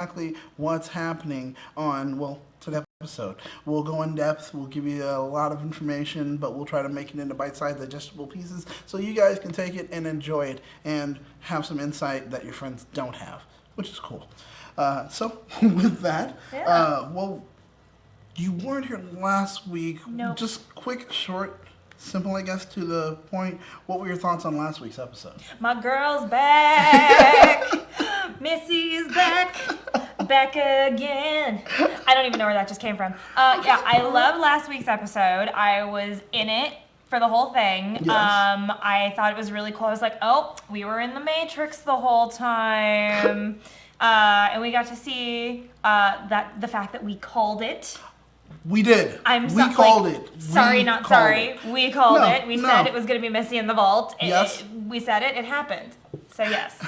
exactly what's happening on, well, today's episode. We'll go in depth, we'll give you a lot of information, but we'll try to make it into bite-sized digestible pieces so you guys can take it and enjoy it and have some insight that your friends don't have, which is cool. So, with that, well, you weren't here last week. Nope. Just quick, short, simple, I guess, to the point. What were your thoughts on last week's episode? My girl's back. Missy is back. Back again. I don't even know where that just came from. Yeah, I loved last week's episode. I was in it for the whole thing. Yes. I thought it was really cool. I was like, oh, we were in the Matrix the whole time. And we got to see the fact that we called it. We did. We called it. Sorry, not sorry. We called it. We said it was going to be Missy in the vault. Yes. We said it. It happened. So yes.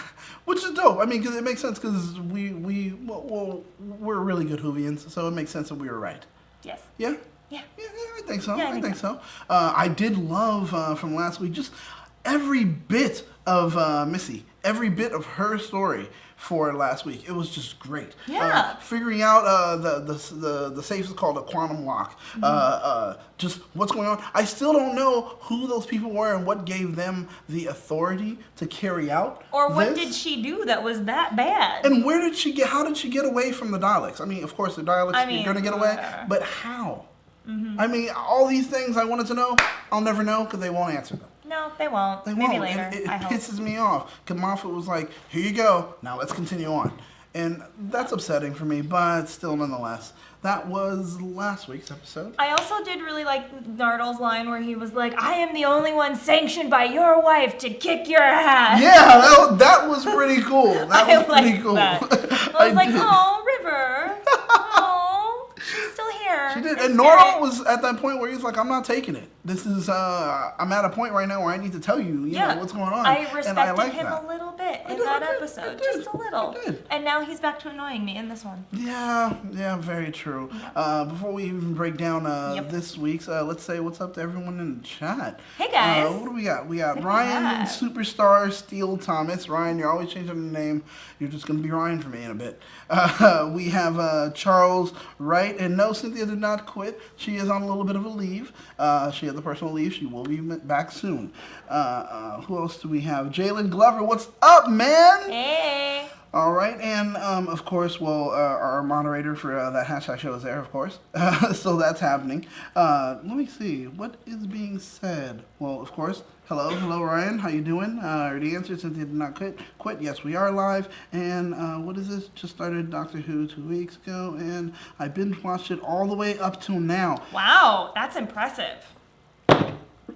Which is dope. I mean, because it makes sense because we're really good Whovians, so it makes sense that we were right. Yes. Yeah? Yeah. Yeah, I think so. Yeah, I think so. I did love from last week just every bit of Missy, every bit of her story for last week. It was just great. Yeah. Figuring out the safe is called a quantum lock. Just what's going on. I still don't know who those people were and what gave them the authority to carry out Or what this. did she do that was that bad? And where did she get? How did she get away from the Daleks? I mean, of course, the Daleks you're gonna get away, but how? I mean, all these things I wanted to know, I'll never know because they won't answer them. No, they won't. They Maybe won't. later. And it I hope. pisses me off. Because Moffat was like, here you go. Now let's continue on. And that's upsetting for me, but still nonetheless. That was last week's episode. I also did really like Nardole's line where he was like, I am the only one sanctioned by your wife to kick your ass. Yeah, that was pretty cool. That was pretty cool. That. I was like, did. oh, River. Oh, she's still here. She did. It's And Nardole was at that point where he was like, I'm not taking it. This is, I'm at a point right now where I need to tell you, you know, what's going on. I respected like him that. a little bit in did, that I did, episode. I did, Just a little. I did. And now he's back to annoying me in this one. Yeah, very true. Before we even break down this week's, let's say what's up to everyone in the chat. Hey, guys. What do we got? We got What do we Ryan have? Superstar Steele Thomas. Ryan, you're always changing the name. You're just going to be Ryan for me in a bit. We have Charles Wright. And no, Cynthia did not quit. She is on a little bit of a leave. She had the personal leave. She will be back soon. Who else do we have? Jalen Glover. What's up, man? Hey. All right, and of course, well, our moderator for that hashtag show is there, of course. So that's happening. Let me see what is being said. Well, of course, hello, Ryan. How you doing? The answer Cynthia did not quit. Yes, we are live. And what is this? Just started Doctor Who 2 weeks ago, and I binge watched it all the way up till now. Wow, that's impressive.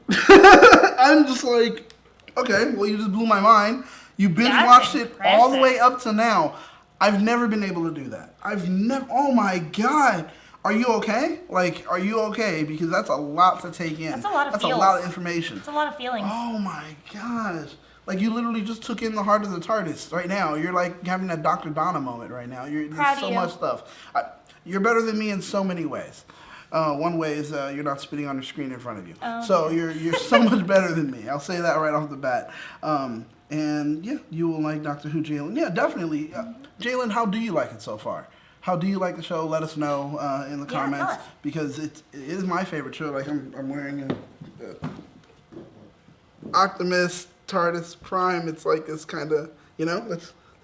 I'm just like, okay, well, you just blew my mind. You binge watched it all the way up to now. I've never been able to do that. Oh my God. Are you okay? Like, are you okay? Because that's a lot to take in. That's a lot of That's feels. a lot of information. It's a lot of feelings. Oh my gosh. Like, you literally just took in the heart of the TARDIS right now. You're like having that Dr. Donna moment right now. There's so much stuff. You're better than me in so many ways. One way is you're not spitting on the screen in front of you. So you're so much better than me. I'll say that right off the bat. And yeah, you will like Doctor Who, Jalen. Yeah, definitely. Jalen, how do you like it so far? How do you like the show? Let us know in the comments because it is my favorite show. Like I'm wearing an Optimus TARDIS Prime. It's like this kind of,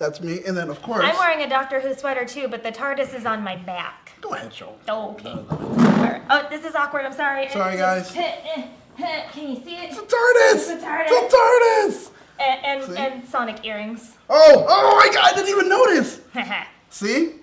that's me. And then of course I'm wearing a Doctor Who sweater too, but the TARDIS is on my back. Go ahead, show. Oh, okay. Alright. Oh, this is awkward. I'm sorry. Sorry, guys. Can you see it? It's a TARDIS. It's a TARDIS. It's a TARDIS. And Sonic earrings. Oh my God! I didn't even notice. See?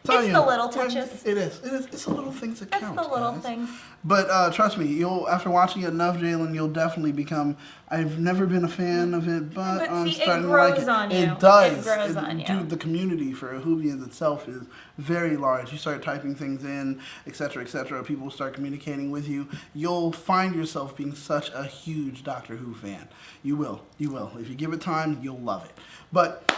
Tell It's you. the little touches. It is. It's the little things that count. It's the little guys. things. But trust me, after watching it enough, Jalen, you'll definitely become. I've never been a fan of it, but I'm see, starting it to like grows it. on you. It does. It grows on you. Dude, the community for Whovians itself is very large. You start typing things in, etc., etc. People start communicating with you. You'll find yourself being such a huge Doctor Who fan. You will. If you give it time, you'll love it. But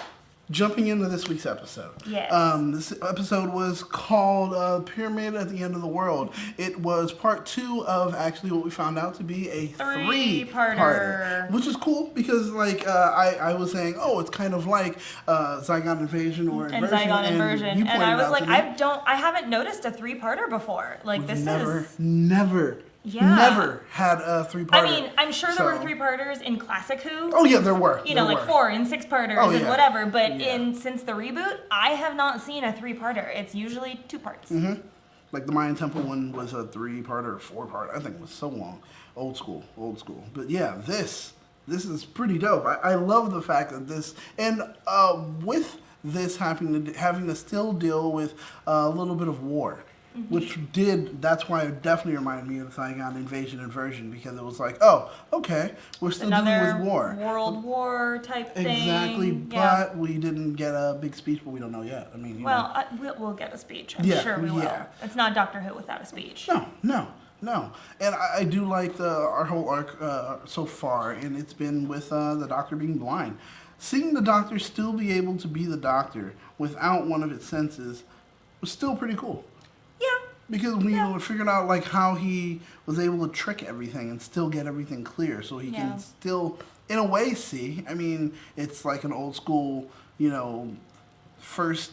jumping into this week's episode. Yes. This episode was called Pyramid at the End of the World. It was part 2 of actually what we found out to be a three-parter. Which is cool because, like, I was saying, oh, it's kind of like Zygon Invasion or Inversion. And Zygon Inversion. And I was like, I haven't noticed a 3-parter before. Like, We've never had a 3-parter. I mean, I'm sure there were 3-parters in Classic Who. Oh yeah, there were. You know, like 4 and 6-parters and yeah. whatever. But since the reboot, I have not seen a 3-parter. It's usually 2 parts. Mm-hmm. Like the Mayan Temple one was a 3-parter or 4-parter. I think it was so long. Old school. But yeah, this is pretty dope. I love the fact that this, and with this having to still deal with a little bit of war. Mm-hmm. That's why it definitely reminded me of the Zygon Invasion Inversion, because it was like, oh, okay, we're still dealing with war. World War type thing. Exactly, but we didn't get a big speech, but we don't know yet. I mean, we'll get a speech. I'm sure we will. Yeah. It's not Doctor Who without a speech. No. And I do like our whole arc so far, and it's been with the Doctor being blind. Seeing the Doctor still be able to be the Doctor without one of its senses was still pretty cool. Yeah. Because we figured out like how he was able to trick everything and still get everything clear, so he can still, in a way, see. I mean, it's like an old school, first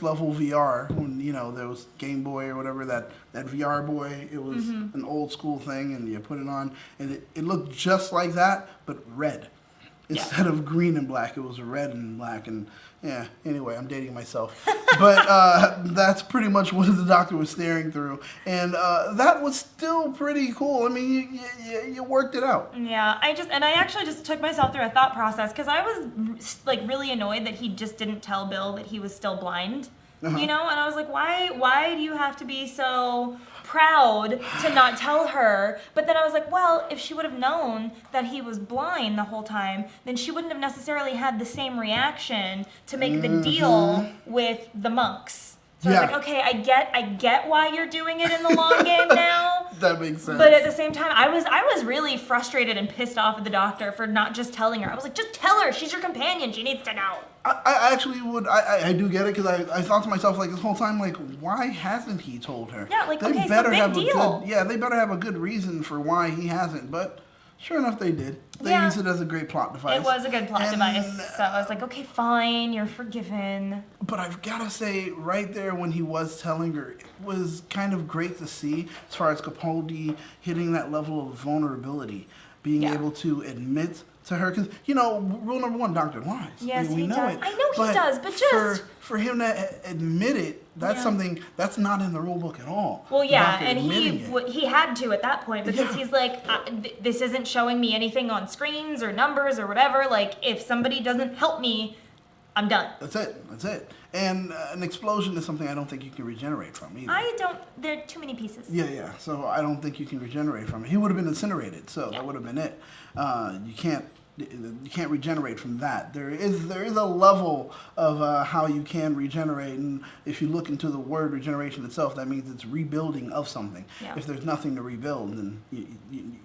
level VR when there was Game Boy or whatever, that VR boy. It was an old school thing, and you put it on, and it looked just like that, but red. Instead of green and black, it was red and black, and anyway, I'm dating myself. But that's pretty much what the Doctor was staring through, and that was still pretty cool. I mean, you worked it out. Yeah, I actually just took myself through a thought process, because I was like really annoyed that he just didn't tell Bill that he was still blind. And I was like, why do you have to be so proud to not tell her? But then I was like, well, if she would have known that he was blind the whole time, then she wouldn't have necessarily had the same reaction to make the deal with the monks. So I was like, okay, I get why you're doing it in the long game now. That makes sense. But at the same time, I was really frustrated and pissed off at the Doctor for not just telling her. I was like, just tell her. She's your companion. She needs to know. I actually would. I do get it, because I thought to myself, like, this whole time, like, why hasn't he told her? Yeah, like, they okay, better so big have deal. They better have a good reason for why he hasn't. But sure enough, they did. They used it as a great plot device. It was a good plot device. So I was like, okay, fine, you're forgiven. But I've got to say, right there when he was telling her, it was kind of great to see, as far as Capaldi hitting that level of vulnerability, being able to admit to her, because rule number 1, Doctor lies. Yes, we know does. it. I know he does, but just for him to admit it, that's something that's not in the rule book at all. Well, and he had to at that point, because he's like, this isn't showing me anything on screens or numbers or whatever. Like, if somebody doesn't help me, I'm done. That's it. And an explosion is something I don't think you can regenerate from either. There are too many pieces. Yeah. So I don't think you can regenerate from it. He would have been incinerated, so that would have been it. You can't regenerate from that. There is a level of how you can regenerate, and if you look into the word regeneration itself, that means it's rebuilding of something. Yeah. If there's nothing to rebuild, then you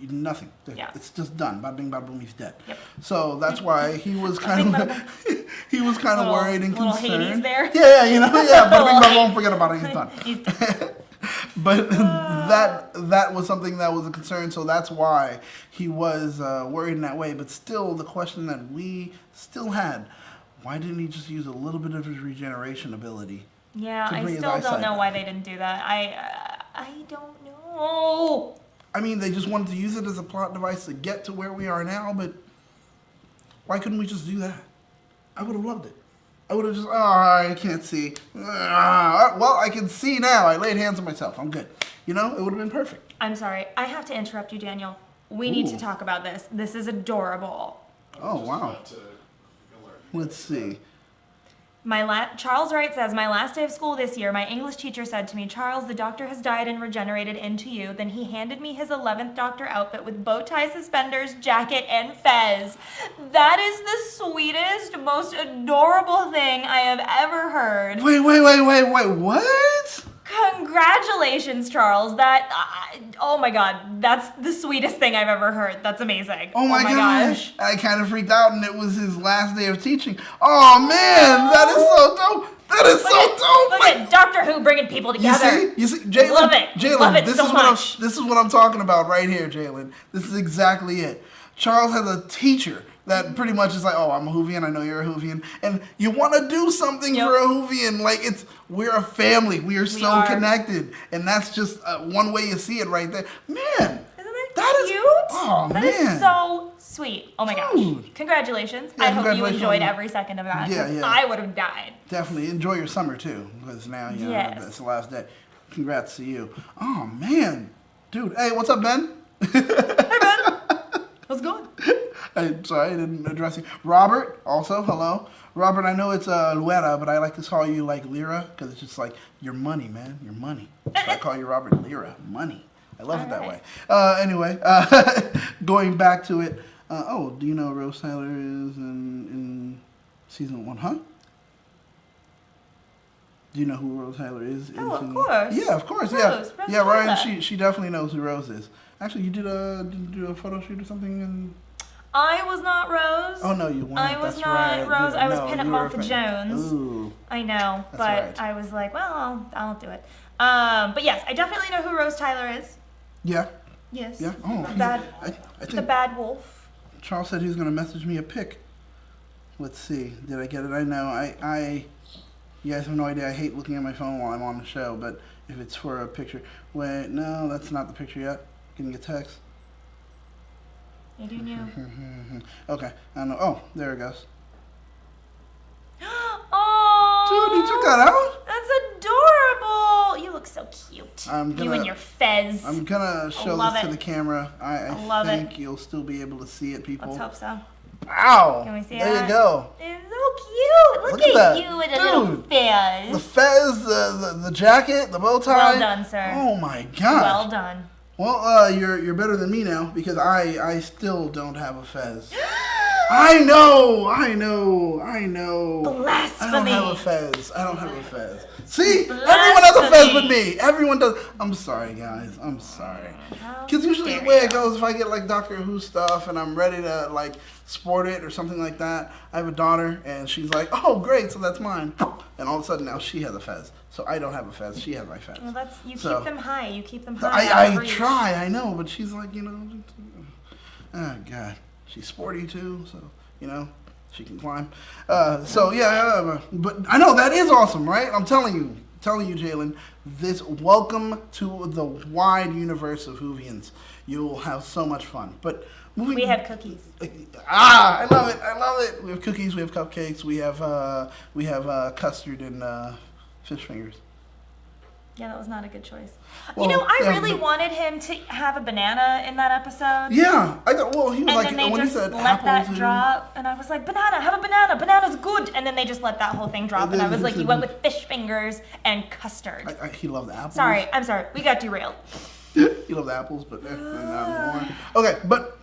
nothing. It's just done. Bada bing, bada boom, he's dead. Yep. So that's why he was kind of worried and concerned. Little Hades there. Bada bing, bada boom, forget about it. He's done. He's done. But that was something that was a concern, so that's why he was worried in that way. But still, the question that we still had, why didn't he just use a little bit of his regeneration ability? Yeah, I still don't know why they didn't do that. I don't know. I mean, they just wanted to use it as a plot device to get to where we are now, but why couldn't we just do that? I would have loved it. I would have just, I can't see. Well, I can see now. I laid hands on myself. I'm good. It would have been perfect. I'm sorry. I have to interrupt you, Daniel. We need to talk about this. This is adorable. Oh, wow. Let's see. Charles Wright says, my last day of school this year, my English teacher said to me, Charles, the Doctor has died and regenerated into you. Then he handed me his 11th Doctor outfit with bow tie, suspenders, jacket, and fez. That is the sweetest, most adorable thing I have ever heard. Wait, what? Congratulations, Charles. Oh my God, that's the sweetest thing I've ever heard. That's amazing. Oh my gosh. I kind of freaked out, and it was his last day of teaching. Oh man, that is so dope. That is so dope. Look at Doctor Who bringing people together. You see, Jalen. Love it. Love it so much. This is what I'm talking about right here, Jalen. This is exactly it. Charles has a teacher that pretty much is like, oh, I'm a Whovian, I know you're a Whovian, and you want to do something for a Whovian. Like, we're a family. We are so connected, and that's just one way you see it right there. Man, isn't that cute? That is so sweet. Oh my gosh. Congratulations. Yeah, I hope you enjoyed every second of that. Yeah. I would have died. Definitely. Enjoy your summer, too, because now, you know, it's the last day. Congrats to you. Oh, man. Dude, hey, what's up, Ben? Hey, Ben. How's it going? Sorry, I didn't address you. Robert, also, hello. Robert, I know it's Luera, but I like to call you like Lira, because it's just like, your money, man, your money. So I call you Robert Lira, money. I love it that way. Anyway, going back to it. Do you know Rose Tyler is in season 1, huh? Do you know who Rose Tyler is? Of course. Yeah, of course. Rose Ryan, she definitely knows who Rose is. Actually, you did a photo shoot or something? I was not Rose. Oh, no, you weren't. I was not Rose. I was Pinup Martha Jones. Ooh. I know, but I was like, well, I'll do it. But yes, I definitely know who Rose Tyler is. Yeah. Yes. Yeah. Oh, I think the bad wolf. Charles said he was going to message me a pic. Let's see. Did I get it? I know. You guys have no idea. I hate looking at my phone while I'm on the show, but if it's for a picture. Wait, no, that's not the picture yet. Getting a text. I do know. Okay. I don't know. Oh, there it goes. Oh. Dude, you took that out? That's adorable. You look so cute. You and your fez. I'm going to show this to the camera. I think you'll still be able to see it, people. Let's hope so. Wow. Can we see There you go. It's so cute. Look at you in a little fez. The fez, the jacket, the bow tie. Well done, sir. Oh my god. Well done. Well, you're better than me now because I still don't have a fez. I know. Blasphemy. I don't have a fez. See? Blasphemy. Everyone has a fez but me. Everyone does. I'm sorry, guys. I'm sorry. Because usually the way it goes, if I get like Doctor Who stuff and I'm ready to like sport it or something like that, I have a daughter and she's like, oh, great, so that's mine. And all of a sudden now she has a fez. So I don't have a fez. She has my fez. Well, keep them high. You keep them high. I try, I know, but she's like, oh, God. She's sporty too, so, she can climb. But I know, that is awesome, right? I'm telling you, Jalen, welcome to the wide universe of Whovians. You'll have so much fun. But we have cookies. I love it. We have cookies, we have cupcakes, we have custard and fish fingers. Yeah, that was not a good choice. Well, I really wanted him to have a banana in that episode. Yeah, I thought. Well, he was and then they just let that drop, and I was like, "Banana, have a banana. Banana's good." And then they just let that whole thing drop, and I was like, "You went with fish fingers and custard." He loved the apples. I'm sorry. We got derailed. He loved the apples, but not anymore. Okay, but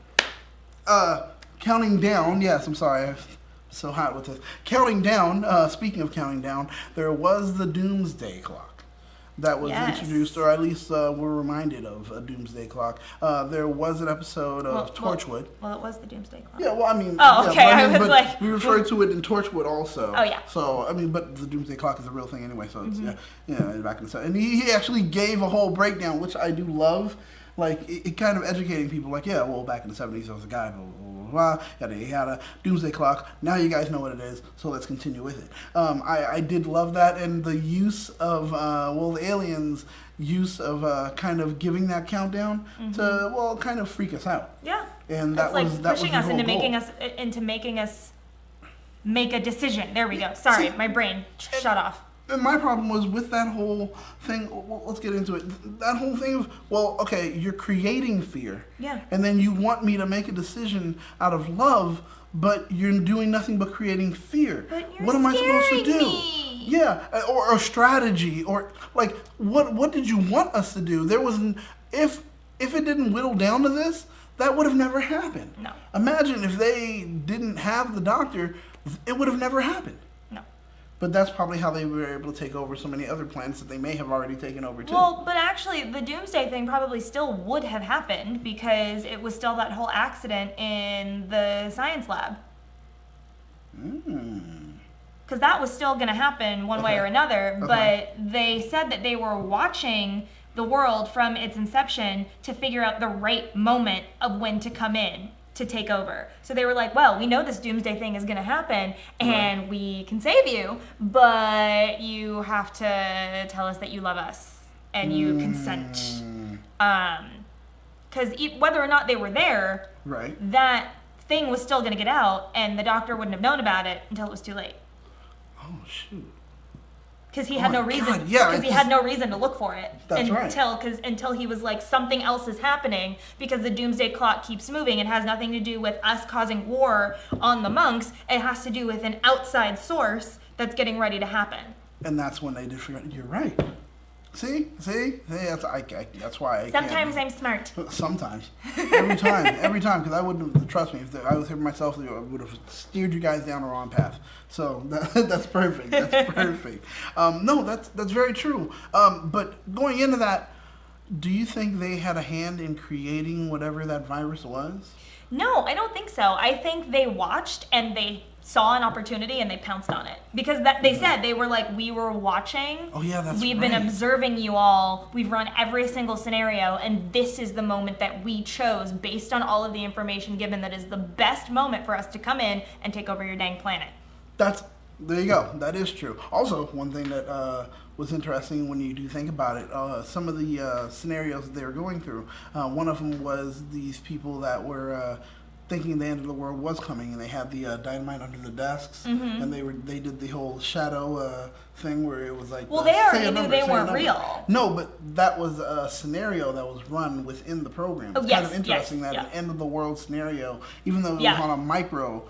counting down. Yes, I'm sorry. I'm so hot with this. Counting down. Speaking of counting down, there was the Doomsday Clock. That was introduced, or at least we're reminded of a Doomsday Clock. There was an episode of Torchwood. Well, it was the Doomsday Clock. Yeah, well, I mean... Oh, okay, I was like... We referred to it in Torchwood also. Oh, yeah. So, I mean, but the Doomsday Clock is a real thing anyway, so it's, back in the... And he actually gave a whole breakdown, which I do love. Like, it kind of educating people, like, yeah, well, back in the 70s, there was a guy, blah, blah, blah, yada, yada, Doomsday Clock. Now you guys know what it is, so let's continue with it. I did love that, and the use of, the aliens' use of kind of giving that countdown to, kind of freak us out. Yeah. And that was pushing us into making us make a decision. There we go. Sorry, my brain shut off. And my problem was with that whole thing, well, let's get into it, that whole thing of, you're creating fear. Yeah. And then you want me to make a decision out of love, but you're doing nothing but creating fear. But you're what am I supposed to do? Me. Yeah, or a strategy, or, what did you want us to do? There was, if it didn't whittle down to this, that would have never happened. No. Imagine if they didn't have the doctor, it would have never happened. But that's probably how they were able to take over so many other planets that they may have already taken over too. Well, but actually, the Doomsday thing probably still would have happened because it was still that whole accident in the science lab. Because that was still going to happen one way or another, but they said that they were watching the world from its inception to figure out the right moment of when to come in to take over. So they were like, well, we know this doomsday thing is going to happen and we can save you, but you have to tell us that you love us and you consent. Because whether or not they were there, that thing was still going to get out and the doctor wouldn't have known about it until it was too late. Oh, shoot. Because he had no reason. Because he had no reason to look for it until he was like, something else is happening because the Doomsday Clock keeps moving. It has nothing to do with us causing war on the monks. It has to do with an outside source that's getting ready to happen. And that's when they did figure out. You're right. See, that's why I Sometimes can't. I'm smart. Sometimes, every time, because I wouldn't trust me if I was here myself. I would have steered you guys down the wrong path. So that's perfect. That's perfect. No, that's very true. But going into that, do you think they had a hand in creating whatever that virus was? No, I don't think so. I think they watched and they saw an opportunity and they pounced on it because they said they were like, we were watching. Oh yeah, that's We've been observing you all. We've run every single scenario, and this is the moment that we chose based on all of the information given that is the best moment for us to come in and take over your dang planet. There you go. That is true. Also, one thing that was interesting when you do think about it, some of the scenarios that they were going through, one of them was these people that were thinking the end of the world was coming, and they had the dynamite under the desks, and they did the whole shadow thing where it was like, well, they already knew they weren't real. No, but that was a scenario that was run within the program. It's kind of interesting that an end of the world scenario, even though it was on a micro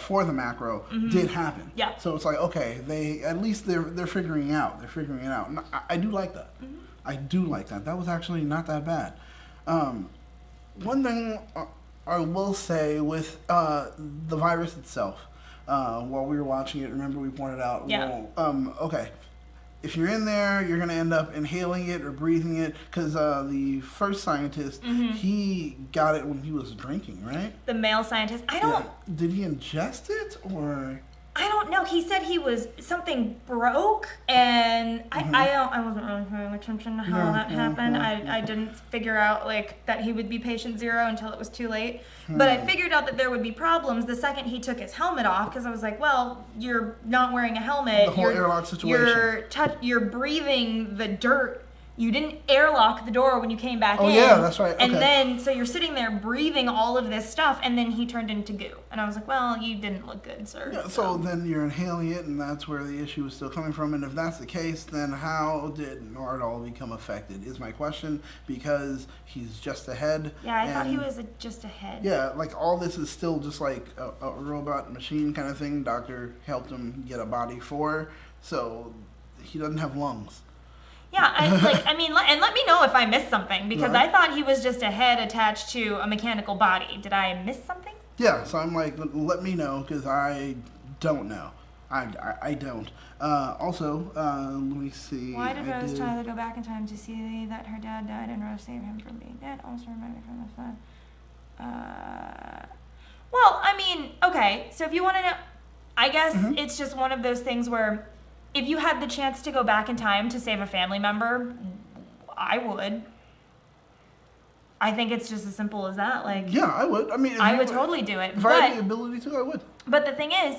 for the macro, did happen. Yeah. So it's like, okay, they're figuring it out. They're figuring it out. And I do like that. I do like that. That was actually not that bad. One thing I will say with the virus itself, while we were watching it, remember we pointed out, okay, if you're in there, you're going to end up inhaling it or breathing it, because the first scientist, he got it when he was drinking, right? The male scientist. I don't... Yeah. Did he ingest it, or... I don't know. He said something broke, and I wasn't really paying attention to how that happened. I didn't figure out that he would be patient zero until it was too late. But I figured out that there would be problems the second he took his helmet off, because I was like, well, you're not wearing a helmet. The whole airlock situation. You're breathing the dirt. You didn't airlock the door when you came back in. Oh, yeah, that's right. Okay. And then, so you're sitting there breathing all of this stuff, and then he turned into goo. And I was like, well, you didn't look good, sir. Yeah, so then you're inhaling it, and that's where the issue is still coming from. And if that's the case, then how did Nardole become affected is my question, because he's just ahead. Yeah, I thought he was just ahead. Yeah, all this is still just like a robot machine kind of thing. Doctor helped him get a body for, so he doesn't have lungs. Yeah, and let me know if I missed something, because I thought he was just a head attached to a mechanical body. Did I miss something? Yeah, so I'm like, let me know, because I don't know. I don't. Also, let me see. Why did Rose try to go back in time to see that her dad died and Rose saved him from being dead? Also remember from the flood. Well, okay, so if you want to know, I guess it's just one of those things where if you had the chance to go back in time to save a family member, I would. I think it's just as simple as that. Yeah, I would. I would totally do it. If I had the ability to, I would. But the thing is,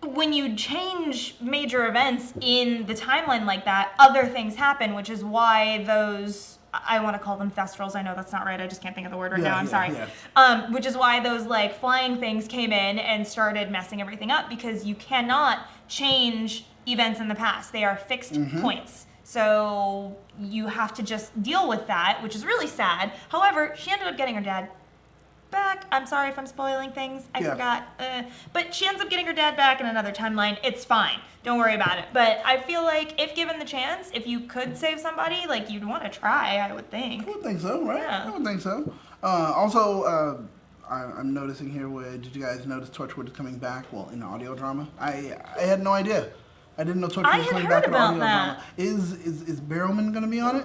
when you change major events in the timeline like that, other things happen, which is why those, I want to call them thestrals. I know that's not right. I just can't think of the word right now. I'm sorry. Yeah. Which is why those flying things came in and started messing everything up, because you cannot change events in the past. They are fixed points. So you have to just deal with that, which is really sad. However, she ended up getting her dad back. I'm sorry if I'm spoiling things. I forgot. But she ends up getting her dad back in another timeline. It's fine. Don't worry about it. But I feel like if given the chance, if you could save somebody, you'd want to try, I would think. I would think so, right? Yeah. I would think so. Also, I'm noticing here, did you guys notice Torchwood is coming back? Well, in audio drama? I had no idea. I didn't know Torchwood I was had coming heard back in about audio that. drama. Is Barrowman going to be on it?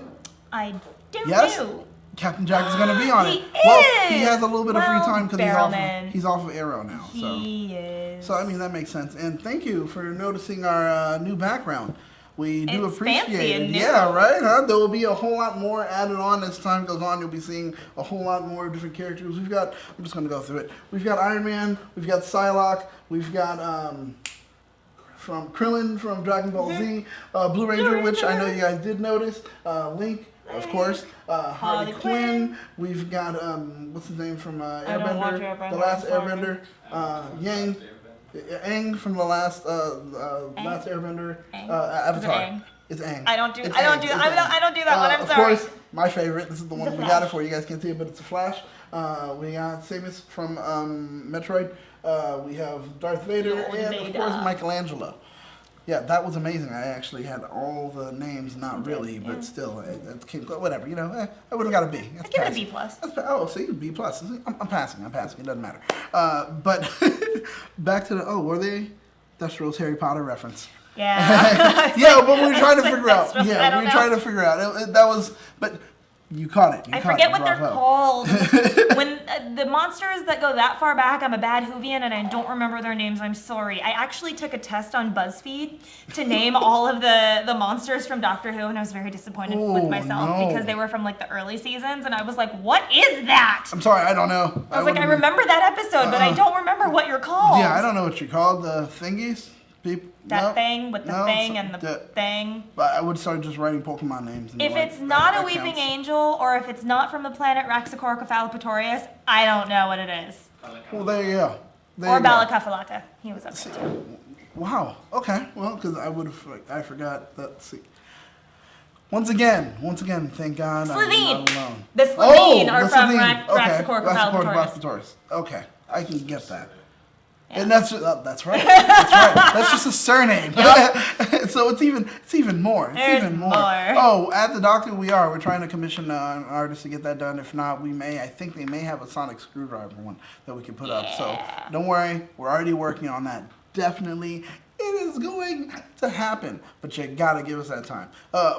I don't Yes? know. Captain Jack is going to be on He it. Well, he is! has a little bit of free time because Barrowman. he's off of Arrow now. He is. So, I mean, that makes sense. And thank you for noticing our new background. We do It's appreciate fancy it. and new. Yeah, right? Huh? There will be a whole lot more added on as time goes on. You'll be seeing a whole lot more different characters. I'm just going to go through it. We've got Iron Man. We've got Psylocke. We've got from Krillin from Dragon Ball Z. Blue Ranger, which I know you guys did notice. Link, of course. Harley Quinn. We've got, what's his name from Airbender? The last Airbender. Yang. Aang from the last Airbender. Avatar. It's Aang. I don't do that. I don't do that one. I'm sorry. Of course, my favorite. This is the one we got it for. You guys can't see it, but it's a Flash. We got Samus from Metroid. We have Darth Vader, and of course Michelangelo. Yeah, that was amazing. I actually had all the names, not really, but still, whatever. You know, I would have got a B. I give it a B plus. See, B plus. I'm passing. It doesn't matter. But back to were they? That's Rose Harry Potter reference. Yeah. Yeah, but we were trying to figure out. Yeah, we were trying to figure out. That was, but you caught it. I forget what they're called. When the monsters that go that far back, I'm a bad Whovian and I don't remember their names. I'm sorry. I actually took a test on BuzzFeed to name all of the monsters from Doctor Who, and I was very disappointed with myself because they were from like the early seasons, and I was like, "What is that?" I'm sorry, I don't know. I was like, I remember that episode, but I don't remember what you're called. Yeah, I don't know what you're called. The thingies. Thing with the thing and the thing. But I would start just writing Pokemon names. If it's not a weeping angel, or if it's not from the planet Raxacoricophalopatorius, I don't know what it is. Well, there you go. Or Balacafalata. He was up there too. Wow. Okay. Well, because I forgot that. See. Once again, thank God Slovene. I'm not alone. The Slovene are from Raxacoricophalopatorius. Okay, I can get that. Yeah. And that's right. That's just a surname. Yep. So it's even more. There's more. Oh, at the Doctor we're trying to commission an artist to get that done. If not, I think they may have a sonic screwdriver one that we can put up. So don't worry, we're already working on that. Definitely, it is going to happen. But you gotta give us that time.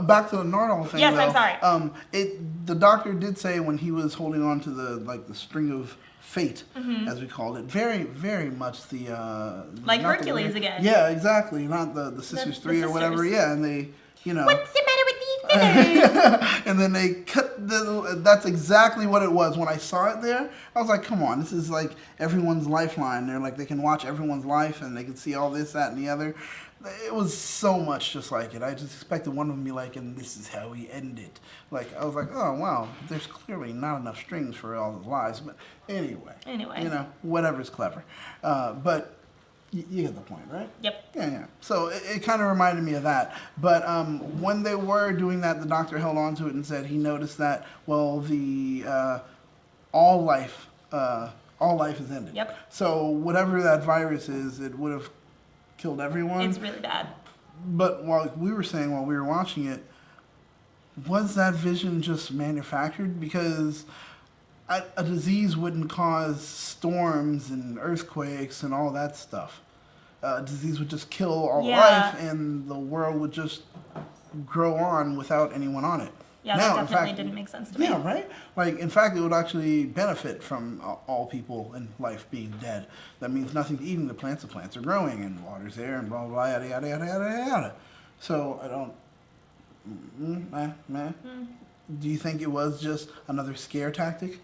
Back to the Nardole thing. Yes, though, I'm sorry. The Doctor did say when he was holding on to the string of fate, as we called it, very, very much the like Hercules again. Yeah, exactly. Not the Sisters 3 or whatever. Yeah, and they, what's the matter with these feathers? And then they cut that's exactly what it was. When I saw it there, I was like, come on, this is like everyone's lifeline. They're like, they can watch everyone's life and they can see all this, that, and the other. It was so much just like it. I just expected one of them to be like, and this is how we end it. Like, I was like, oh, wow, there's clearly not enough strings for all the lies. But anyway. Whatever's clever. But you get the point, right? Yep. Yeah. So it kind of reminded me of that. But when they were doing that, the Doctor held on to it and said he noticed that, well, all life is ended. Yep. So whatever that virus is, it would have killed everyone. It's really bad. But while we were watching it, was that vision just manufactured? Because a disease wouldn't cause storms and earthquakes and all that stuff. A disease would just kill all life, and the world would just grow on without anyone on it. Yeah, that definitely didn't make sense to me. Yeah, right? Like, in fact, it would actually benefit from all people and life being dead. That means nothing's eating the plants are growing, and water's there, and blah, blah, blah, yada, yada, yada, yada, yada. So, I don't... Do you think it was just another scare tactic?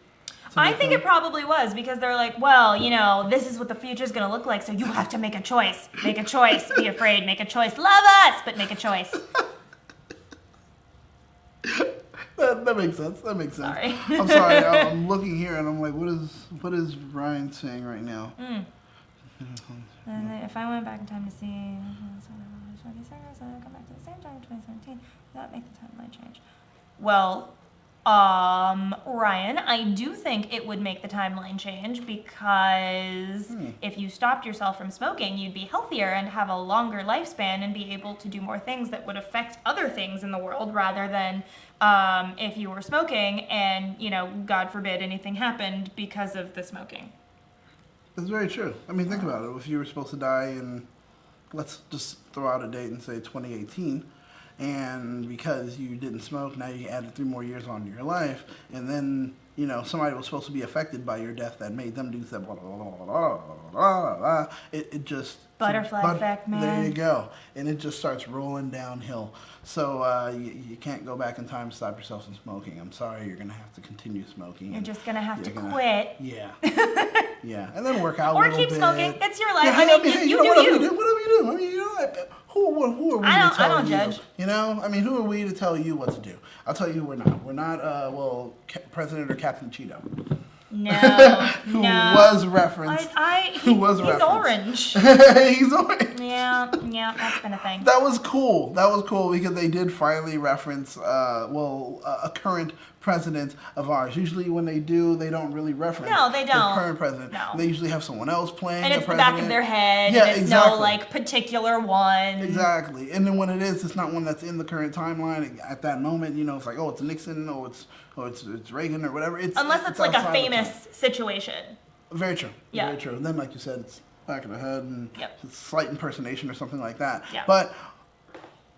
I think it probably was, because they're like, well, this is what the future's going to look like, so you have to make a choice. Make a choice. Be afraid. Make a choice. Love us, but make a choice. That makes sense. Sorry. I'm sorry. I'm looking here and I'm like, what is Ryan saying right now? And if I went back in time to see, come back to the same time in 2017, that make the timeline change? Well, Ryan, I do think it would make the timeline change, because if you stopped yourself from smoking, you'd be healthier and have a longer lifespan and be able to do more things that would affect other things in the world, rather than if you were smoking and, God forbid anything happened because of the smoking. That's very true. I mean, think about it. If you were supposed to die in let's just throw out a date and say 2018. And because you didn't smoke, now you added 3 more years onto your life, and then somebody was supposed to be affected by your death that made them do that. Blah, blah, blah, blah, blah, blah. It just butterfly effect, man. There you go, and it just starts rolling downhill. So you can't go back in time to stop yourself from smoking. I'm sorry, you're gonna have to continue smoking. You're just gonna have to quit. Yeah, yeah, and then work out. Or a little keep bit. smoking. It's your life. Yeah, I mean, you do whatever you. you do. Whatever you do. I mean, who are we to tell you? I don't judge. I mean, who are we to tell you what to do? I'll tell you who we're not. We're not, President or Captain Cheeto. No, who was referenced. Who was he's referenced. orange. He's orange. Yeah, that's been a thing. That was cool. Because they did finally reference, a current president of ours. Usually when they do, they don't really reference the current president. No. They usually have someone else playing and it's the the president. back of their head. Yeah, and it's exactly. no, particular one. Exactly. And then when it is, it's not one that's in the current timeline at that moment. It's like, it's Nixon, it's Reagan or whatever. Unless it's like a famous situation. Very true. Yeah. Very true. And then, like you said, it's back of the head and it's slight impersonation or something like that. Yeah. But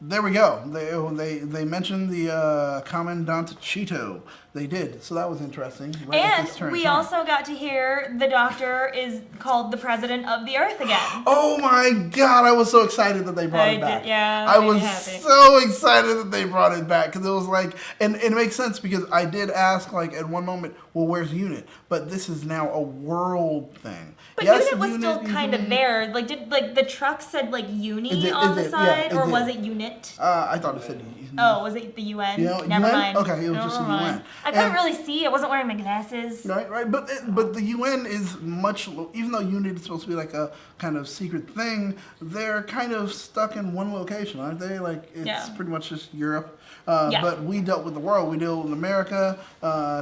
there we go. They mentioned the Commandant Cheeto. They did. So that was interesting. Right And we also got to hear the Doctor is called the President of the Earth again. Oh my God! I was so excited that they brought it back. I was so excited that they brought it back because it was like, and it makes sense because I did ask at one moment, well, where's Unit? But this is now a world thing. But Unit was still kind of there. Did the truck said Uni on the side, or was it Unit? I thought it said. Was it the UN? Never UN? mind. Okay, it was just the UN. I couldn't really see. I wasn't wearing my glasses. Right. But the UN is much, even though Unit is supposed to be a kind of secret thing, they're kind of stuck in one location, aren't they? It's pretty much just Europe. But we dealt with the world. We dealt with America,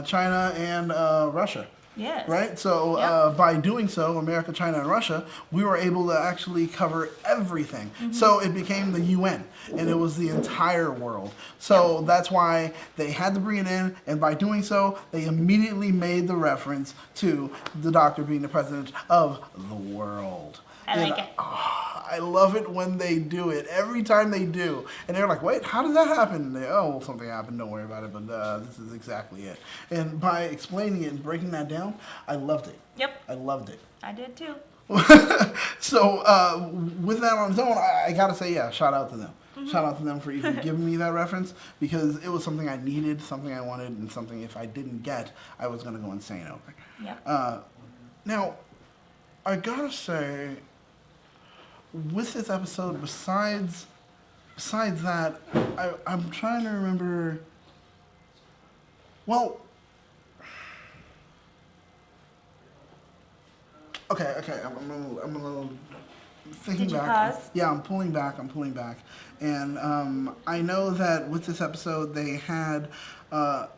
China, and Russia. Yes. Right? So by doing so, America, China, and Russia, we were able to actually cover everything. Mm-hmm. So it became the UN, and it was the entire world. So that's why they had to bring it in, and by doing so, they immediately made the reference to the Doctor being the president of the world. I like it. I love it when they do it. Every time they do. And they're like, wait, how did that happen? And something happened. Don't worry about it. But this is exactly it. And by explaining it and breaking that down, I loved it. Yep. I loved it. I did too. So with that on its own, I got to say, shout out to them. Mm-hmm. Shout out to them for even giving me that reference because it was something I needed, something I wanted, and something if I didn't get, I was going to go insane over. Yeah. Now, I got to say, with this episode, besides that, I'm trying to remember. Well, okay. I'm a little thinking Did you back. pause? Yeah, I'm pulling back, and I know that with this episode they had a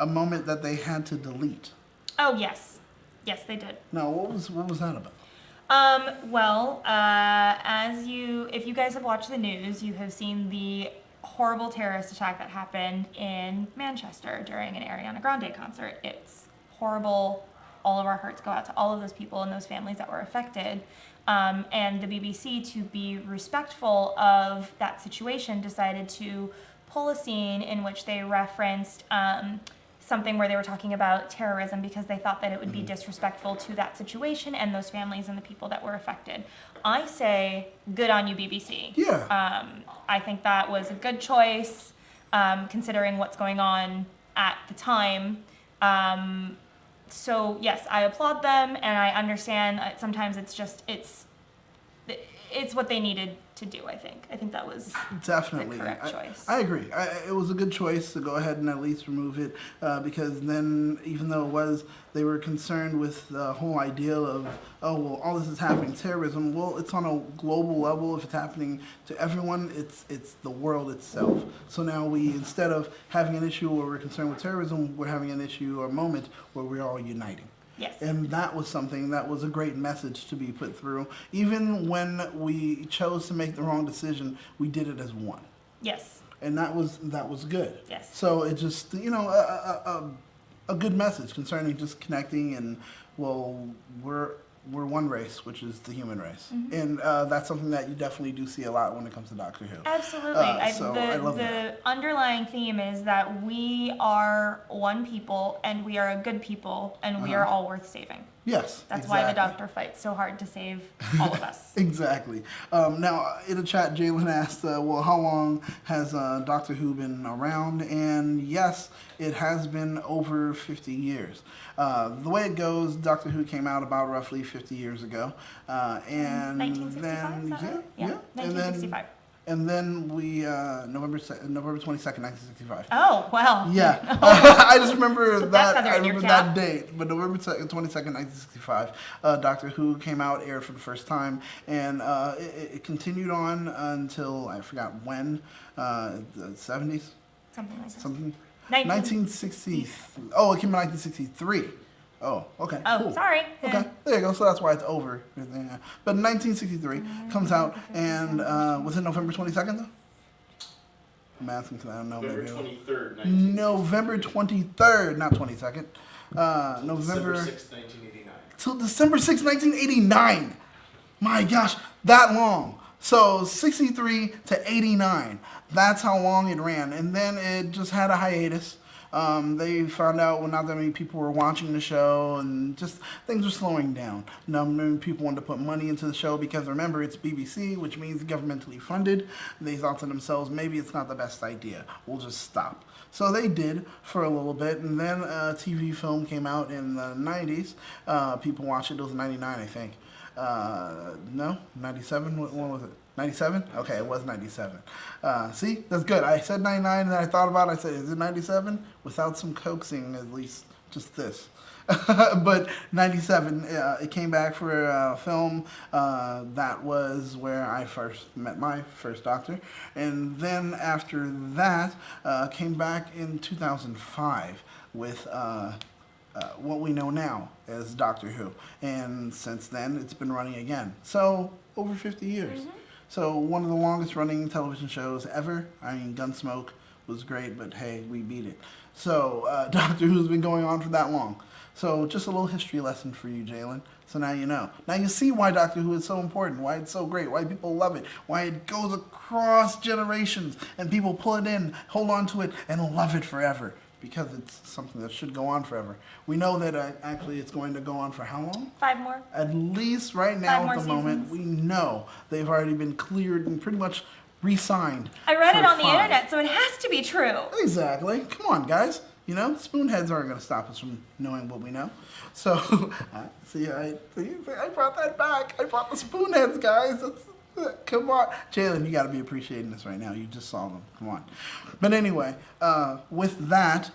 moment that they had to delete. Oh yes, they did. Now, what was that about? If you guys have watched the news, you have seen the horrible terrorist attack that happened in Manchester during an Ariana Grande concert. It's horrible. All of our hearts go out to all of those people and those families that were affected. And the BBC, to be respectful of that situation, decided to pull a scene in which they referenced something where they were talking about terrorism because they thought that it would be disrespectful to that situation and those families and the people that were affected. I say, good on you, BBC. Yeah. I think that was a good choice, considering what's going on at the time. So yes, I applaud them, and I understand sometimes it's what they needed to do. I think that was definitely the correct choice. I agree. It was a good choice to go ahead and at least remove it because then, even though they were concerned with the whole idea of all this is happening, terrorism. Well, it's on a global level. If it's happening to everyone, it's the world itself. So now instead of having an issue where we're concerned with terrorism, we're having an issue or a moment where we're all uniting. Yes. And that was something that was a great message to be put through. Even when we chose to make the wrong decision, we did it as one. Yes. And that was good. Yes. So it just, a good message concerning just connecting and, we're we're one race, which is the human race. And that's something that you definitely do see a lot when it comes to Doctor Who. Absolutely. I love the underlying theme is that we are one people, and we are a good people, and we are all worth saving. Yes, That's why the Doctor fights so hard to save all of us. Exactly. Now, in the chat, Jalen asked, well, how long has Doctor Who been around? And yes, it has been over 50 years. The way it goes, Doctor Who came out about roughly 50 years ago. And 1965, then, is that right? Yeah, 1965. And then we, November 22nd, 1965. Oh, wow. Yeah. I just remember that. feather I in your remember cap. that date. But November 22nd, 1965, Doctor Who came out, aired for the first time, and it continued on until, I forgot when, the 70s? Something like that. Something? 1960. Oh, it came out in 1963. Oh, okay. Oh, cool. Okay, There you go. So that's why it's over. But 1963 comes out, and was it November 22nd, though? I'm asking because I don't know. November 23rd, November 23rd, not 22nd. November December 6th, 1989. Till December 6th, 1989. My gosh, that long. So 63 to 89. That's how long it ran. And then it just had a hiatus. They found out not that many people were watching the show, and just things were slowing down. Not many people wanted to put money into the show because, remember, it's BBC, which means governmentally funded. They thought to themselves, maybe it's not the best idea. We'll just stop. So they did for a little bit, and then a TV film came out in the 90s. People watched it. It was 99, I think. No? 97? What was it? 97? Okay, it was 97. See? That's good. I said 99 and then I thought about it. I said, is it 97? Without some coaxing, at least just this. But 97, it came back for a film. That was where I first met my first Doctor. And then after that, came back in 2005 with what we know now as Doctor Who. And since then, it's been running again. So, over 50 years. So, one of the longest running television shows ever. I mean, Gunsmoke was great, but hey, we beat it. So, Doctor Who's been going on for that long. So, just a little history lesson for you, Jalen. So now you know. Now you see why Doctor Who is so important, why it's so great, why people love it, why it goes across generations, and people pull it in, hold on to it, and love it forever. Because it's something that should go on forever. We know that actually it's going to go on for how long? 5 more. At least right now at the seasons. moment, we know they've already been cleared and pretty much re-signed. I read it on the 5. internet, so it has to be true. Exactly. Come on, guys. You know, spoonheads aren't going to stop us from knowing what we know. So, I brought that back. I brought the spoonheads, guys. Come on. Jalen, you got to be appreciating this right now. You just saw them. Come on. But anyway, with that,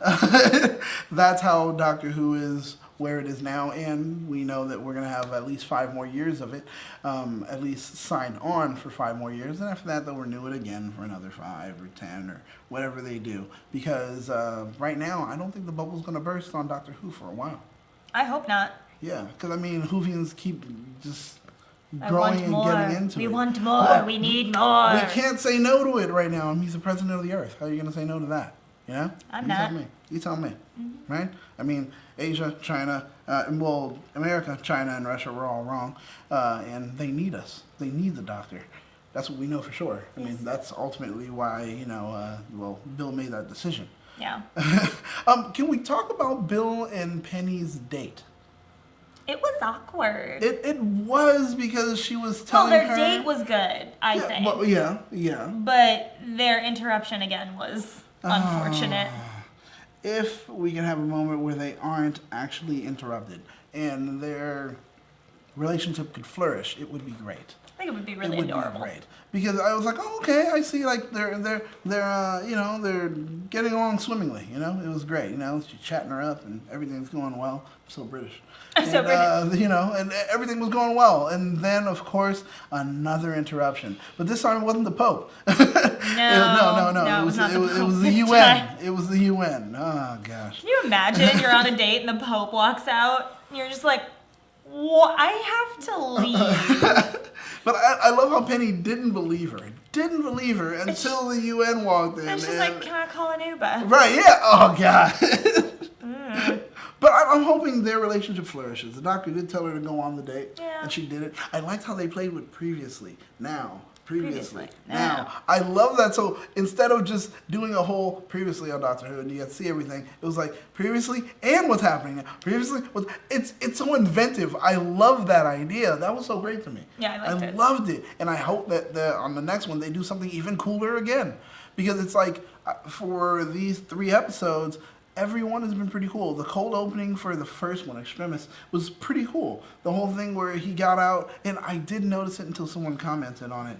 that's how Doctor Who is where it is now. And we know that we're going to have at least 5 more years of it, at least signed on for 5 more years. And after that, they'll renew it again for another 5 or 10 or whatever they do. Because right now, I don't think the bubble's going to burst on Doctor Who for a while. I hope not. Yeah, because, I mean, Whovians keep just I growing want and more. getting into it. We want more. We need more. We can't say no to it right now. He's the president of the earth. How are you going to say no to that? You know? I'm not. You tell me. Right? I mean, Asia, China, well, America, China, and Russia were all wrong. And they need us. They need the Doctor. That's what we know for sure. I mean, that's ultimately why, you know, well, Bill made that decision. Yeah. Can we talk about Bill and Penny's date? It was awkward. It was because she was telling their her... date was good, I think. Well, yeah. But their interruption again was unfortunate. If we can have a moment where they aren't actually interrupted and their relationship could flourish, it would be great. I think it would be really Be adorable. great. Because I was like, oh, okay, I see, like, they're you know, they're getting along swimmingly, you know? It was great, you know? She's chatting her up and everything's going well. I'm so British. So British. You know, and everything was going well. And then, of course, another interruption. But this time it wasn't the Pope. No. It was the UN. It was the UN. Oh, gosh. Can you imagine you're on a date and the Pope walks out and you're just like, what? I have to leave. But I love how Penny didn't believe her. Didn't believe her until the UN walked in. And she's like, can I call an Uber? Right, yeah. Oh, God. But I'm hoping their relationship flourishes. The doctor did tell her to go on the date, and she did it. I liked how they played with previously, now, previously, now. I love that. So instead of just doing a whole previously on Doctor Who and you get to see everything, it was like previously and what's happening now. Previously, it's so inventive. I love that idea. That was so great to me. Yeah, I liked it. I loved it. And I hope that on the next one they do something even cooler again. Because it's like, for these 3 episodes, everyone has been pretty cool. The cold opening for the first one, Extremis, was pretty cool. The whole thing where he got out, and I didn't notice it until someone commented on it,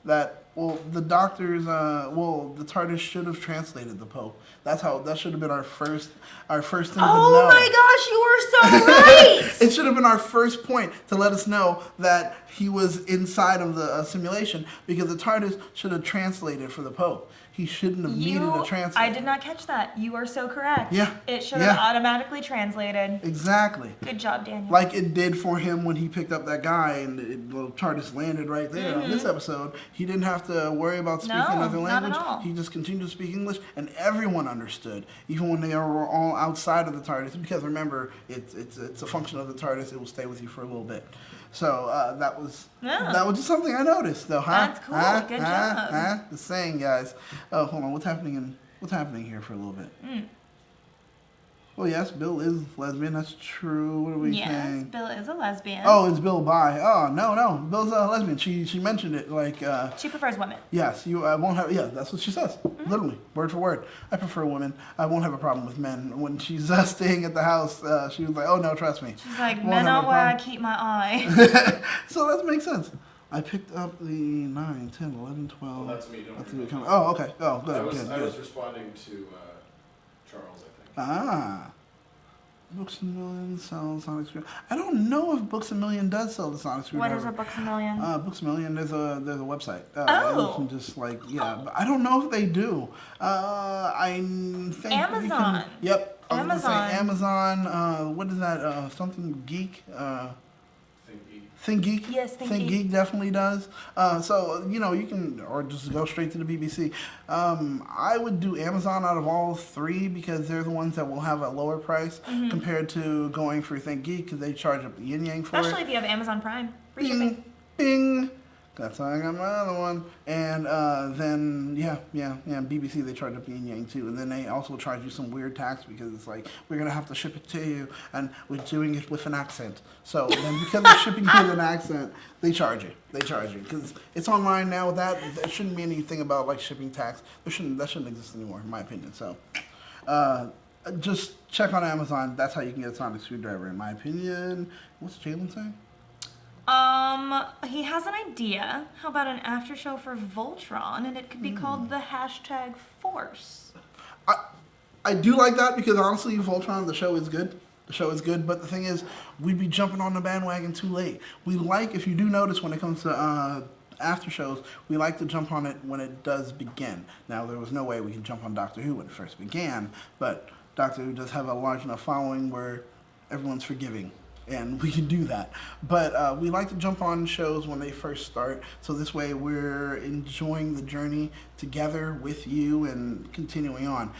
that, the doctors, the TARDIS should have translated the Pope. That should have been our first thing to know. Oh my gosh, you are so right! It should have been our first point to let us know that he was inside of the simulation, because the TARDIS should have translated for the Pope. He shouldn't have needed a translator. I did not catch that. You are so correct. Yeah. It should have automatically translated. Exactly. Good job, Daniel. Like it did for him when he picked up that guy and the TARDIS landed right there on this episode. He didn't have to worry about speaking another language. Not at all. He just continued to speak English, and everyone understood, even when they were all outside of the TARDIS. Because remember, it's a function of the TARDIS. It will stay with you for a little bit. So that was just something I noticed, though. That's cool. Good job. The saying, guys. Oh, hold on. What's happening here for a little bit? Well, yes, Bill is lesbian. That's true. What are we saying? Yes, Bill is a lesbian. Oh, it's Bill bi. Oh, no. Bill's a lesbian. She mentioned it like... she prefers women. Yes, I won't have... Yeah, that's what she says. Literally, word for word. I prefer women. I won't have a problem with men. When she's staying at the house, she was like, oh, no, trust me. She's like, men aren't where I keep my eye. So that makes sense. I picked up the 9, 10, 11, 12... Well, that's me. Don't worry. worry. Oh, okay. Oh, good, I was responding to Charles, I think. Books A Million sells Sonic Screen. I don't know if Books A Million does sell the Sonic Screen. What is a Books A Million? Books A Million, there's a website. You can just but I don't know if they do. I think Amazon. Yep. I was Amazon. gonna say Amazon. What is that? Something Geek. Think Geek? Yes, Think Geek definitely does. So, you can, or just go straight to the BBC. I would do Amazon out of all 3 because they're the ones that will have a lower price compared to going for Think Geek because they charge up the yin-yang for Especially if you have Amazon Prime. Free shipping. Bing! That's how I got my other one. And then, BBC, they charge up the yin-yang too. And then they also charge you some weird tax because it's like, we're going to have to ship it to you, and we're doing it with an accent. So then because they're shipping you with an accent, they charge you. Because it's online now. There shouldn't be anything about like shipping tax. That shouldn't exist anymore, in my opinion. So just check on Amazon. That's how you can get a sonic screwdriver, in my opinion. What's Jalen saying? He has an idea. How about an after show for Voltron, and it could be called the #Force. I do like that because honestly, Voltron, the show is good. But the thing is, we'd be jumping on the bandwagon too late. If you do notice when it comes to after shows, we like to jump on it when it does begin. Now, there was no way we could jump on Doctor Who when it first began, but Doctor Who does have a large enough following where everyone's forgiving. And we can do that. But we like to jump on shows when they first start. So this way we're enjoying the journey together with you and continuing on.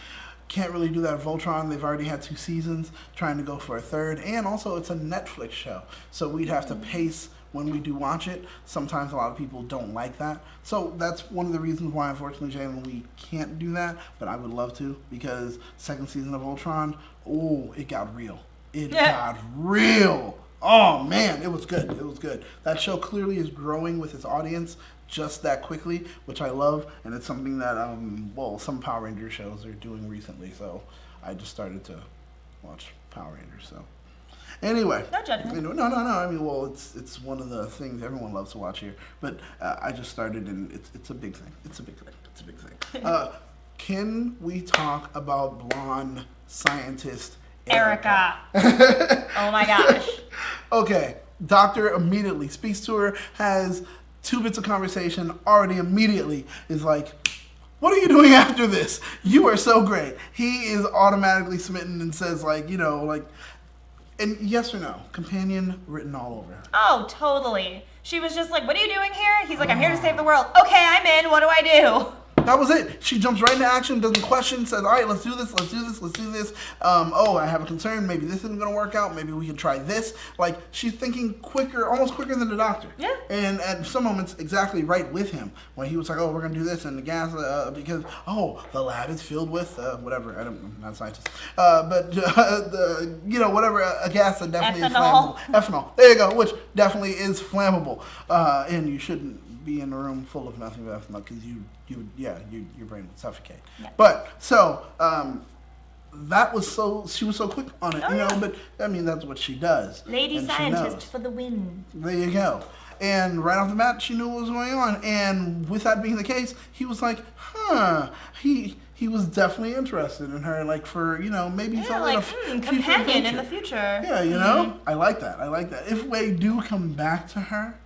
Can't really do that at Voltron. They've already had 2 seasons, trying to go for a 3rd. And also it's a Netflix show. So we'd have to pace when we do watch it. Sometimes a lot of people don't like that. So that's one of the reasons why, unfortunately, Jalen, we can't do that. But I would love to, because 2nd season of Voltron, it got real. It got real. Oh, man, it was good. That show clearly is growing with its audience just that quickly, which I love. And it's something that, some Power Rangers shows are doing recently. So I just started to watch Power Rangers. So anyway. No judgment. No. I mean, it's one of the things everyone loves to watch here. But I just started, and it's a big thing. It's a big thing. Can we talk about blonde scientist Erica? Oh my gosh. Okay, doctor immediately speaks to her, has 2 bits of conversation, already immediately is like, what are you doing after this? You are so great. He is automatically smitten and says and yes or no, companion written all over her. Oh, totally. She was just like, what are you doing here? He's like, I'm here to save the world. Okay, I'm in. What do I do? That was it. She jumps right into action, doesn't question, says, all right, let's do this. Oh, I have a concern. Maybe this isn't going to work out. Maybe we can try this. Like, she's thinking quicker, almost quicker than the doctor. Yeah. And at some moments, exactly right with him. When he was like, oh, we're going to do this, and the gas, because, the lab is filled with, whatever. I'm not a scientist. Whatever, a gas that definitely is flammable. Ethanol. There you go, which definitely is flammable. And you shouldn't be in a room full of nothing but ethanol because your brain would suffocate. Yeah. But she was so quick on it, but I mean that's what she does. Lady scientist for the win. There you go. And right off the bat, she knew what was going on. And with that being the case, he was like, he was definitely interested in her, like for, maybe something like companion in the future. Yeah, I like that. If we do come back to her,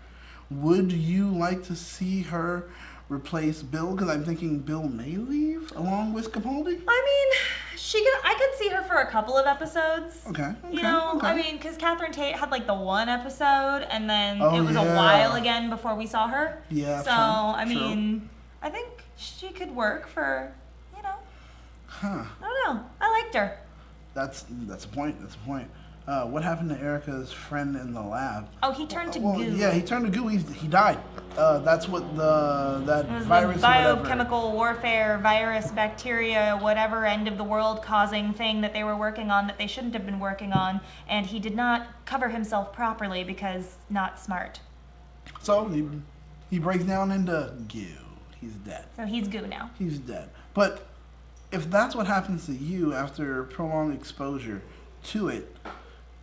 would you like to see her replace Bill? Because I'm thinking Bill may leave along with Capaldi. I mean, I could see her for a couple of episodes. Okay. I mean, because Catherine Tate had like the one episode, and then it was a while again before we saw her. Yeah. So, I mean, I think she could work for, Huh. I don't know. I liked her. That's a point. What happened to Erica's friend in the lab? Oh, he turned to goo. Yeah, he turned to goo. He died. That's what that virus. The biochemical warfare virus, bacteria, whatever end of the world causing thing that they were working on that they shouldn't have been working on, and he did not cover himself properly because not smart. So he breaks down into goo. He's dead. So he's goo now. He's dead. But if that's what happens to you after prolonged exposure to it,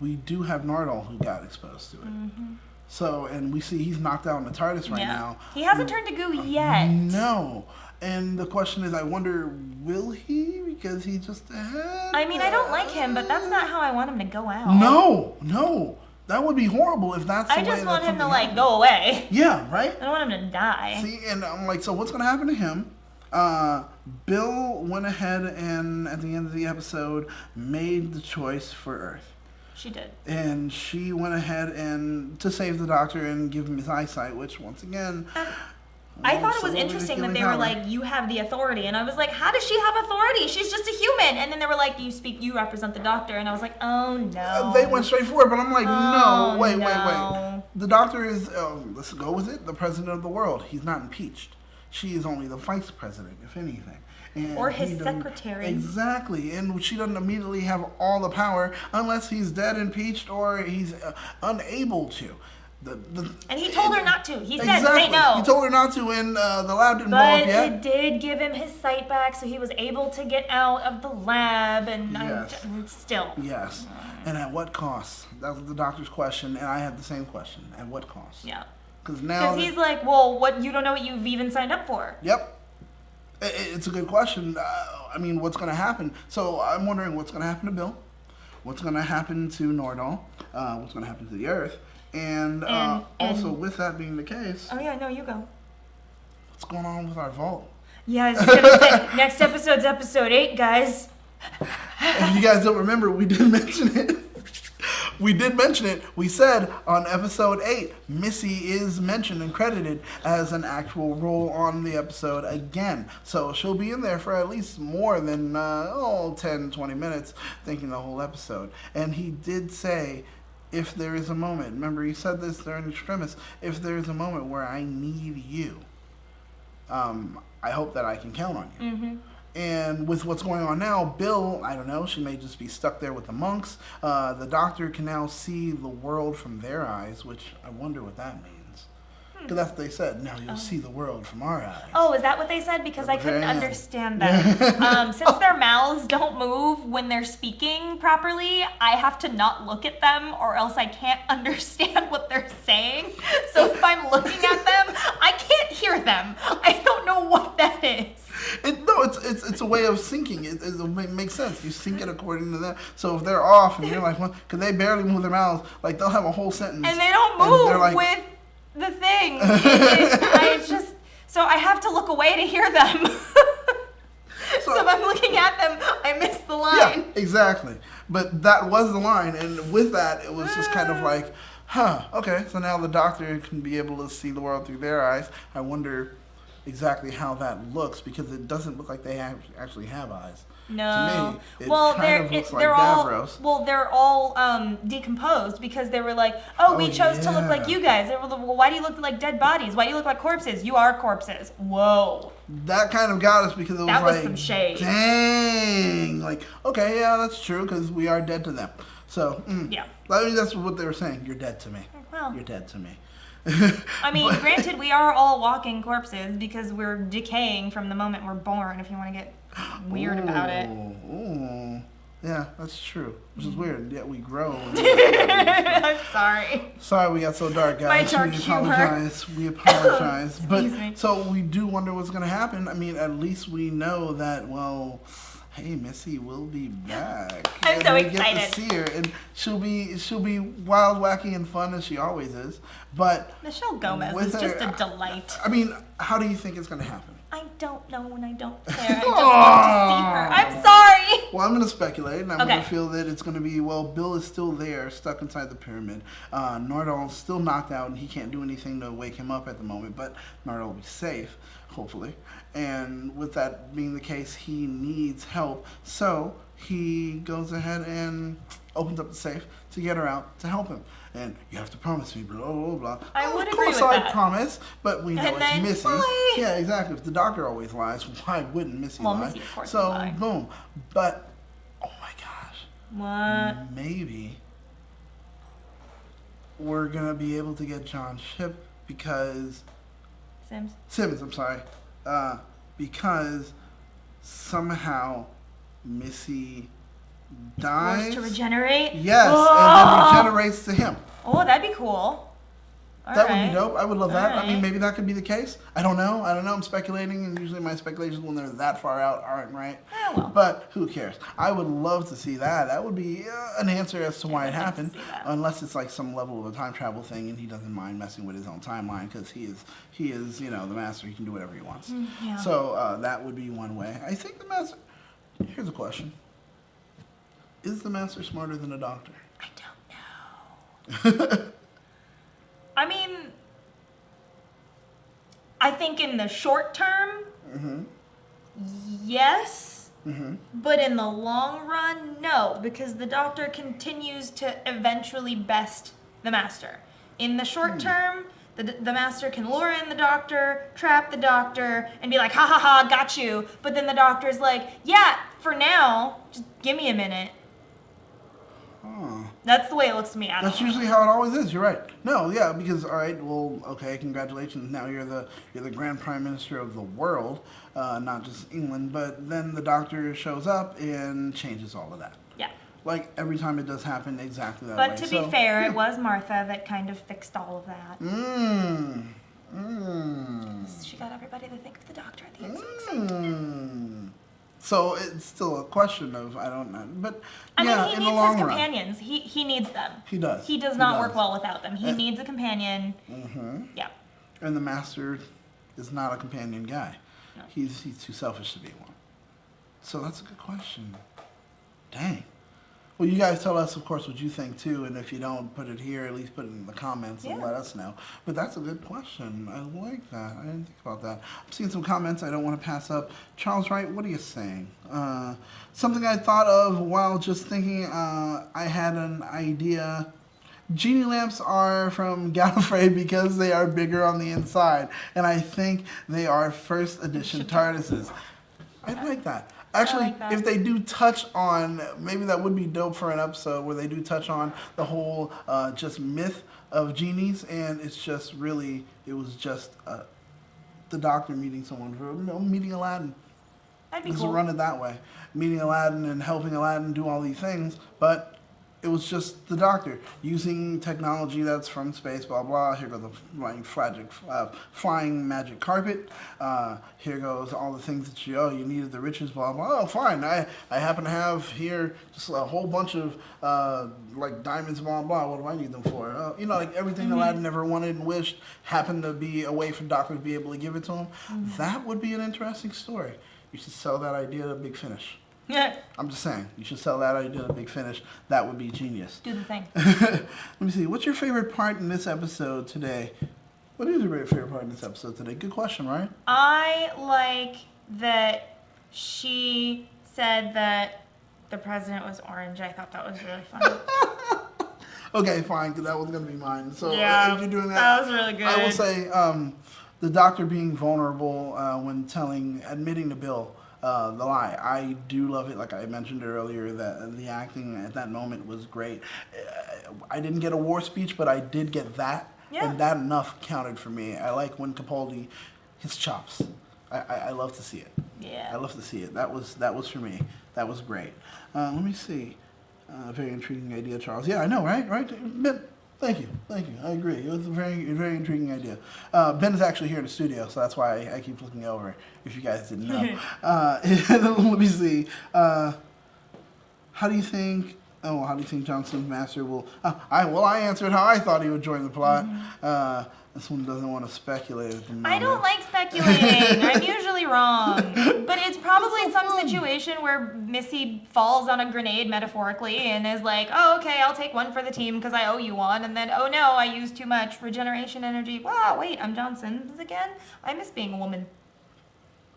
we do have Nardole who got exposed to it. Mm-hmm. So, and we see he's knocked out in the TARDIS right now. He hasn't turned to goo yet. No. And the question is, I wonder, will he? Because he's just ahead. I mean, I don't like him, but that's not how I want him to go out. No. That would be horrible if that's the way. I just want him to, go away. Yeah, right? I don't want him to die. See, and I'm like, so what's going to happen to him? Bill went ahead and, at the end of the episode, made the choice for Earth. She did. And she went ahead and to save the doctor and give him his eyesight, which, once again... I thought it was interesting that they were like, you have the authority. And I was like, how does she have authority? She's just a human. And then they were like, you represent the doctor. And I was like, oh, no. They went straight for it, but I'm like, no, wait. The doctor is, let's go with it, the president of the world. He's not impeached. She is only the vice president, if anything. And or his secretary. Exactly. And she doesn't immediately have all the power unless he's dead, impeached, or he's unable to. And he told her not to. He said, say no. He told her not to, and the lab didn't blow up yet. But it did give him his sight back, so he was able to get out of the lab, and still. Yes. And at what cost? That was the doctor's question, and I had the same question. At what cost? Yeah. Because he's like, well, what? You don't know what you've even signed up for. Yep. It's a good question. I mean, what's going to happen? So I'm wondering what's going to happen to Bill, what's going to happen to Nardole, what's going to happen to the Earth, and also with that being the case. Oh yeah, no, you go. What's going on with our vault? Yeah, I was going to say, next episode's episode 8, guys. If you guys don't remember, we did mention it. We said on episode 8, Missy is mentioned and credited as an actual role on the episode again. So she'll be in there for at least more than 10, 20 minutes, thinking the whole episode. And he did say, if there is a moment, remember he said this during Extremis, if there is a moment where I need you, I hope that I can count on you. Mm-hmm. And with what's going on now, Bill, I don't know, she may just be stuck there with the monks. The doctor can now see the world from their eyes, which I wonder what that means. Because that's what they said. Now you'll see the world from our eyes. Oh, is that what they said? Because I couldn't understand that. Since their mouths don't move when they're speaking properly, I have to not look at them or else I can't understand what they're saying. So if I'm looking at them, I can't hear them. I don't know what that is. It's a way of syncing. It makes sense. You sync it according to them. So if they're off and you're like, well, because they barely move their mouths, like they'll have a whole sentence. And they don't move with the thing. So I have to look away to hear them. So if I'm looking at them, I miss the line. Yeah, exactly. But that was the line. And with that, it was just kind of like, okay, so now the doctor can be able to see the world through their eyes. I wonder exactly how that looks because it doesn't look like they actually have eyes. No. To me, well, kind of looks like they're Davros. they're all decomposed because they were like, we chose to look like you guys. They were like, well, why do you look like dead bodies? Why do you look like corpses? You are corpses. Whoa. That kind of got us because it was that was like, some shade. Dang. Like, okay, yeah, that's true because we are dead to them. So, yeah. I mean, that's what they were saying. You're dead to me. Well, you're dead to me. I mean, granted, we are all walking corpses because we're decaying from the moment we're born, if you want to get weird about it. Ooh. Yeah, that's true. Which is weird. Yet we grow. I'm sorry. Sorry we got so dark, guys. My dark humor. We apologize. But me. so we do wonder what's going to happen. I mean, at least we know that, well, hey, Missy will be back. I'm so we excited. Get to see her, and she'll be wild, wacky, and fun as she always is. But Michelle Gomez is just a delight. I mean, how do you think it's going to happen? I don't know and I don't care. I just want to see her. I'm sorry. Well, I'm going to speculate, and I'm Okay. going to feel that it's going to be, well, Bill is still there, stuck inside the pyramid. Nardole's still knocked out, and he can't do anything to wake him up at the moment, but Nardole will be safe, hopefully. And with that being the case, he needs help. So he goes ahead and opens up the safe to get her out to help him. And you have to promise me, blah, blah, blah. I would of agree course with I that. promise, but we know And it's then Missy. why? Yeah, exactly. If the doctor always lies, why wouldn't Missy lie? Missy, of course, so, would lie. boom. But, oh my gosh. What? Maybe we're going to be able to get John Ship because... Simmons, I'm sorry. Because somehow Missy dies. Forced to regenerate? Yes, Oh! and then regenerates to him. Oh, that'd be cool. That would be dope. I would love that. All I mean, right. maybe that could be the case. I don't know. I'm speculating, and usually my speculations when they're that far out aren't right. Oh, well. But who cares? I would love to see that. That would be an answer as to why it happened, unless it's like some level of a time travel thing, and he doesn't mind messing with his own timeline because he is the master. He can do whatever he wants. Yeah. So that would be one way. I think the master. Here's a question: is the master smarter than the doctor? I don't know. I mean, I think in the short term, yes, but in the long run, no, because the doctor continues to eventually best the master. In the short term, the master can lure in the doctor, trap the doctor, and be like, ha ha ha, got you. But then the doctor's like, yeah, for now, just give me a minute. Huh. That's the way it looks to me. That's usually how it always is. You're right. No, yeah, because all right, well, okay, congratulations. Now you're the Grand Prime Minister of the world, not just England. But then the doctor shows up and changes all of that. Yeah. Like every time it does happen, exactly that way. But to be fair, it was Martha that kind of fixed all of that. She got everybody to think of the doctor at the exact same time. So it's still a question of, I don't know, but I yeah, mean, he in the needs long his run. companions. He needs them. He does. He does not work well without them. He needs a companion. Yeah. And the master is not a companion guy. No. He's too selfish to be one. So that's a good question. Dang. Well, you guys tell us, of course, what you think, too. And if you don't put it here, at least put it in the comments and let us know. But that's a good question. I like that. I didn't think about that. I'm seeing some comments I don't want to pass up. Charles Wright, what are you saying? Something I thought of while just thinking, I had an idea. Genie lamps are from Gallifrey because they are bigger on the inside. And I think they are first edition TARDISes. I like that. Actually, like that. if they do touch on, maybe that would be dope for an episode where they do touch on the whole just myth of genies, and it's just really, it was just the doctor meeting someone, meeting Aladdin. That'd be Let's cool. run it that way. Meeting Aladdin and helping Aladdin do all these things, but it was just the doctor using technology that's from space, blah, blah. Here goes the flying magic carpet. Here goes all the things that you needed the riches, blah, blah. Oh, fine. I happen to have here just a whole bunch of like diamonds, blah, blah. What do I need them for? Like everything Aladdin ever wanted and wished happened to be a way for doctor to be able to give it to him. That would be an interesting story. You should sell that idea to Big Finish. Yeah. I'm just saying, you should sell that idea to Big Finish. That would be genius. Do the thing. Let me see. What's your favorite part in this episode today? What is your favorite part in this episode today? Good question, right? I like that she said that the president was orange. I thought that was really funny. Okay, fine, because that was going to be mine. So Yeah, if you're doing that was really good. I will say the doctor being vulnerable when admitting to Bill the lie. I do love it. Like I mentioned earlier, that the acting at that moment was great. I didn't get a war speech, but I did get that. Yeah. And that enough counted for me. I like when Capaldi, his chops. I love to see it. Yeah. I love to see it. That was for me. That was great. Let me see. Very intriguing idea, Charles. Yeah, I know, right? Ben, thank you. I agree. It was a very intriguing idea. Ben is actually here in the studio, so that's why I keep looking over, if you guys didn't know. Let me see. How do you think Johnson's master will... I answered how I thought he would join the plot. This one doesn't want to speculate at the moment. I don't like speculating. I'm usually wrong. But it's probably some situation where Missy falls on a grenade, metaphorically, and is like, oh, okay, I'll take one for the team because I owe you one. And then, oh no, I used too much regeneration energy. Wow, wait, I'm Johnson's again? I miss being a woman.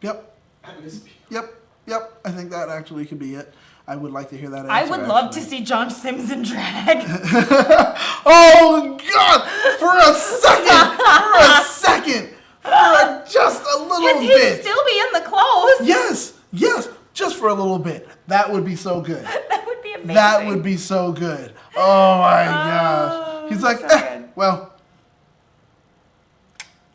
Yep. I miss you. Yep. I think that actually could be it. I would like to hear that answer. I would love to see John Sims in drag. Oh, God! For a second! For just a little Because bit! he'd still be in the clothes. Yes! Just for a little bit. That would be so good. That would be amazing. That would be so good. Oh, my gosh. He's like, so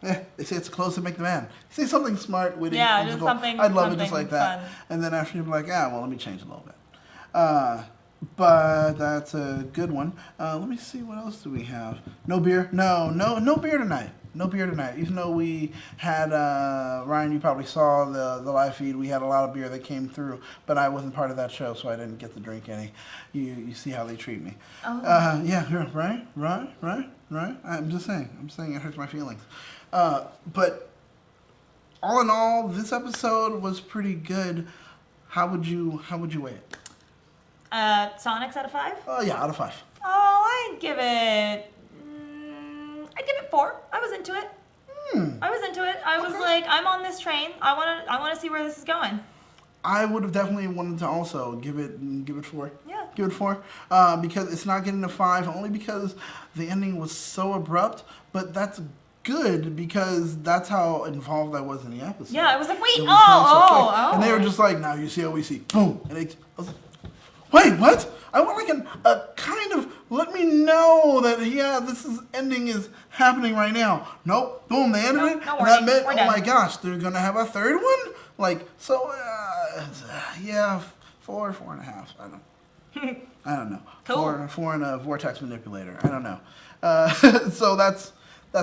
they say it's clothes that make the man. Say something smart, witty. Yeah, just whimsical. something. I'd love it just something like that. fun. And then after you'd be like, let me change a little bit. But that's a good one. Let me see, what else do we have? No beer? No beer tonight. No beer tonight. Even though we had, Ryan, you probably saw the live feed, we had a lot of beer that came through, but I wasn't part of that show, so I didn't get to drink any. You see how they treat me. Oh. Yeah, right. I'm just saying it hurts my feelings. But all in all, this episode was pretty good. How would you rate it? Sonics out of 5? Oh yeah, out of 5. Oh, I'd give it 4. I was into it. I was like, I'm on this train. I want to see where this is going. I would have definitely wanted to also give it 4. Yeah. Give it 4. Because it's not getting a 5 only because the ending was so abrupt, but that's good because that's how involved I was in the episode. Yeah, I was like, wait, It was so quick. oh. And they were just like, now you see how we see. Boom. And I was like, wait, what? I want like a kind of, let me know that, this ending is happening right now. Nope. Boom, they ended it. No And that warning. meant, We're oh done. my gosh, they're going to have a third one? Like, so, 4, 4.5. I don't know. Cool. 4 and a vortex manipulator. I don't know. So that's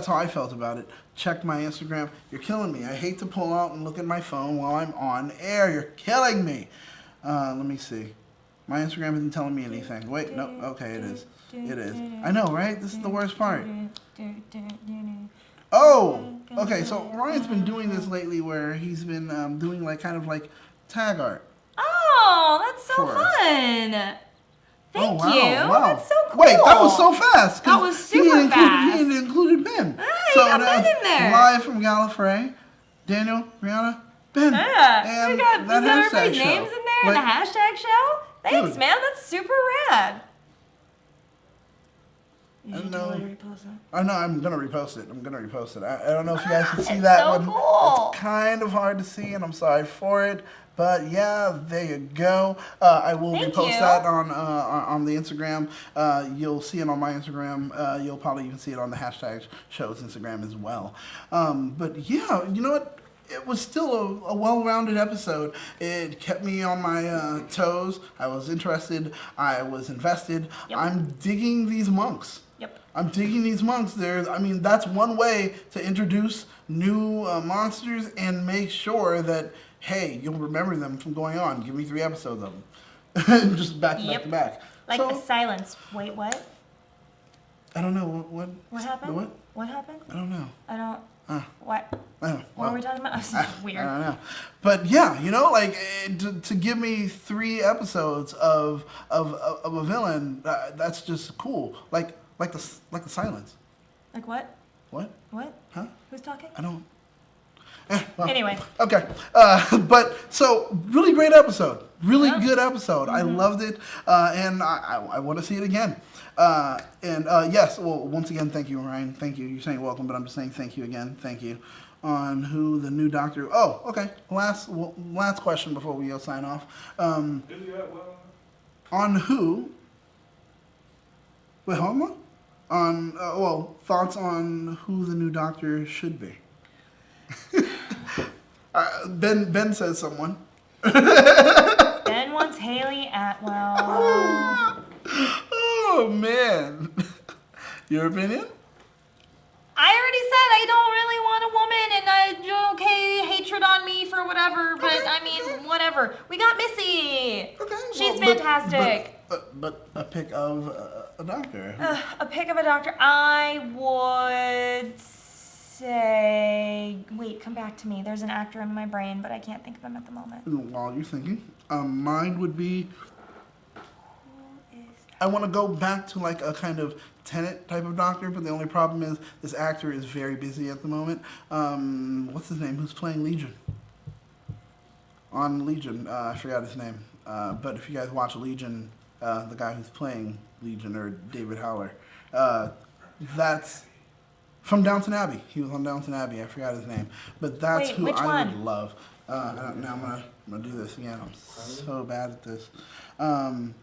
how I felt about it. Check my Instagram. You're killing me. I hate to pull out and look at my phone while I'm on air. You're killing me. Let me see. My Instagram isn't telling me anything. Wait, no. Okay, it is. It is. I know, right? This is the worst part. Oh! Okay, so Ryan's been doing this lately where he's been doing kind of tag art. Oh, that's so For us. fun. Thank wow, you. Wow. That's so cool. Wait, that was so fast. 'cause That was super fast. He included Ben. you got Ben in there. Live from Gallifrey, Daniel, Breanna, Ben. Yeah, and we got that hashtag everybody's show. names in there and the hashtag show. Thanks, Dude. man. That's super rad. I know. I know. I'm gonna repost it. I don't know if you guys can see It's that so one. cool. It's kind of hard to see, and I'm sorry for it. But yeah, there you go. I will Thank repost you. that on the Instagram. You'll see it on my Instagram. You'll probably even see it on the hashtag show's Instagram as well. But yeah, you know what? It was still a well-rounded episode. It kept me on my toes. I was interested. I was invested. Yep. I'm digging these monks. Yep. I'm digging these monks. That's one way to introduce new monsters and make sure that, hey, you'll remember them from going on. Give me 3 episodes of them. Just back to back to back. Like So, the silence. Wait, what? I don't know. What Happened? What? What happened? I don't know. I don't. What? I don't know. What were we talking about? This is weird. I don't know. But yeah, to give me 3 episodes of a villain, that's just cool. Like the silence. Like what? What? What? Huh? Who's talking? I don't. Well, Anyway. Okay. But so really great episode. Really good episode. I loved it, and I want to see it again. Yes. Well, once again, thank you, Ryan. Thank you. You're saying welcome, but I'm just saying thank you again. Thank you. On who the new Doctor? Oh, okay. Last question before we sign off. On who? Wait, hold on. On thoughts on who the new Doctor should be. Ben says someone. Ben wants Haley Atwell. Oh man. Your opinion? I already said I don't really want a woman, and hatred on me for whatever, but I mean, whatever. We got Missy. Okay. She's fantastic. But a pick of a doctor. A pick of a doctor. I would say. Wait, come back to me. There's an actor in my brain, but I can't think of him at the moment. While you're thinking, mine would be. I want to go back to like a kind of Tenet type of doctor, but the only problem is this actor is very busy at the moment. What's his name? Who's playing Legion? On Legion, I forgot his name. But if you guys watch Legion, the guy who's playing Legion, or David Howler, that's from Downton Abbey. He was on Downton Abbey. I forgot his name, but that's who I would love. Now I'm gonna do this again. I'm so bad at this. Dan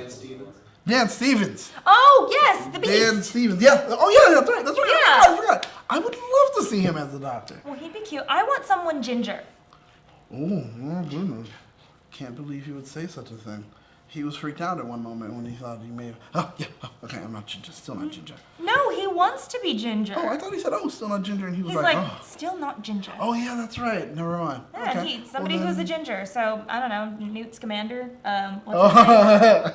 Stevens. Dan Stevens. Oh yes, the Beast. Dan Stevens. Yeah. Oh yeah, that's right. That's right. Yeah. I forgot. I would love to see him as the Doctor. Well, he'd be cute. I want someone ginger. Oh my goodness! Can't believe he would say such a thing. He was freaked out at one moment when he thought he may have. Oh yeah. Oh, okay, I'm not ginger. Still not ginger. No, he wants to be ginger. Oh, I thought he said, "Oh, still not ginger," and he was He's like, like, "Oh." still not ginger. Oh yeah, that's right. Never mind. Yeah, Okay. he's somebody Well, who's a then- ginger. So I don't know, Newt Scamander. What's his name?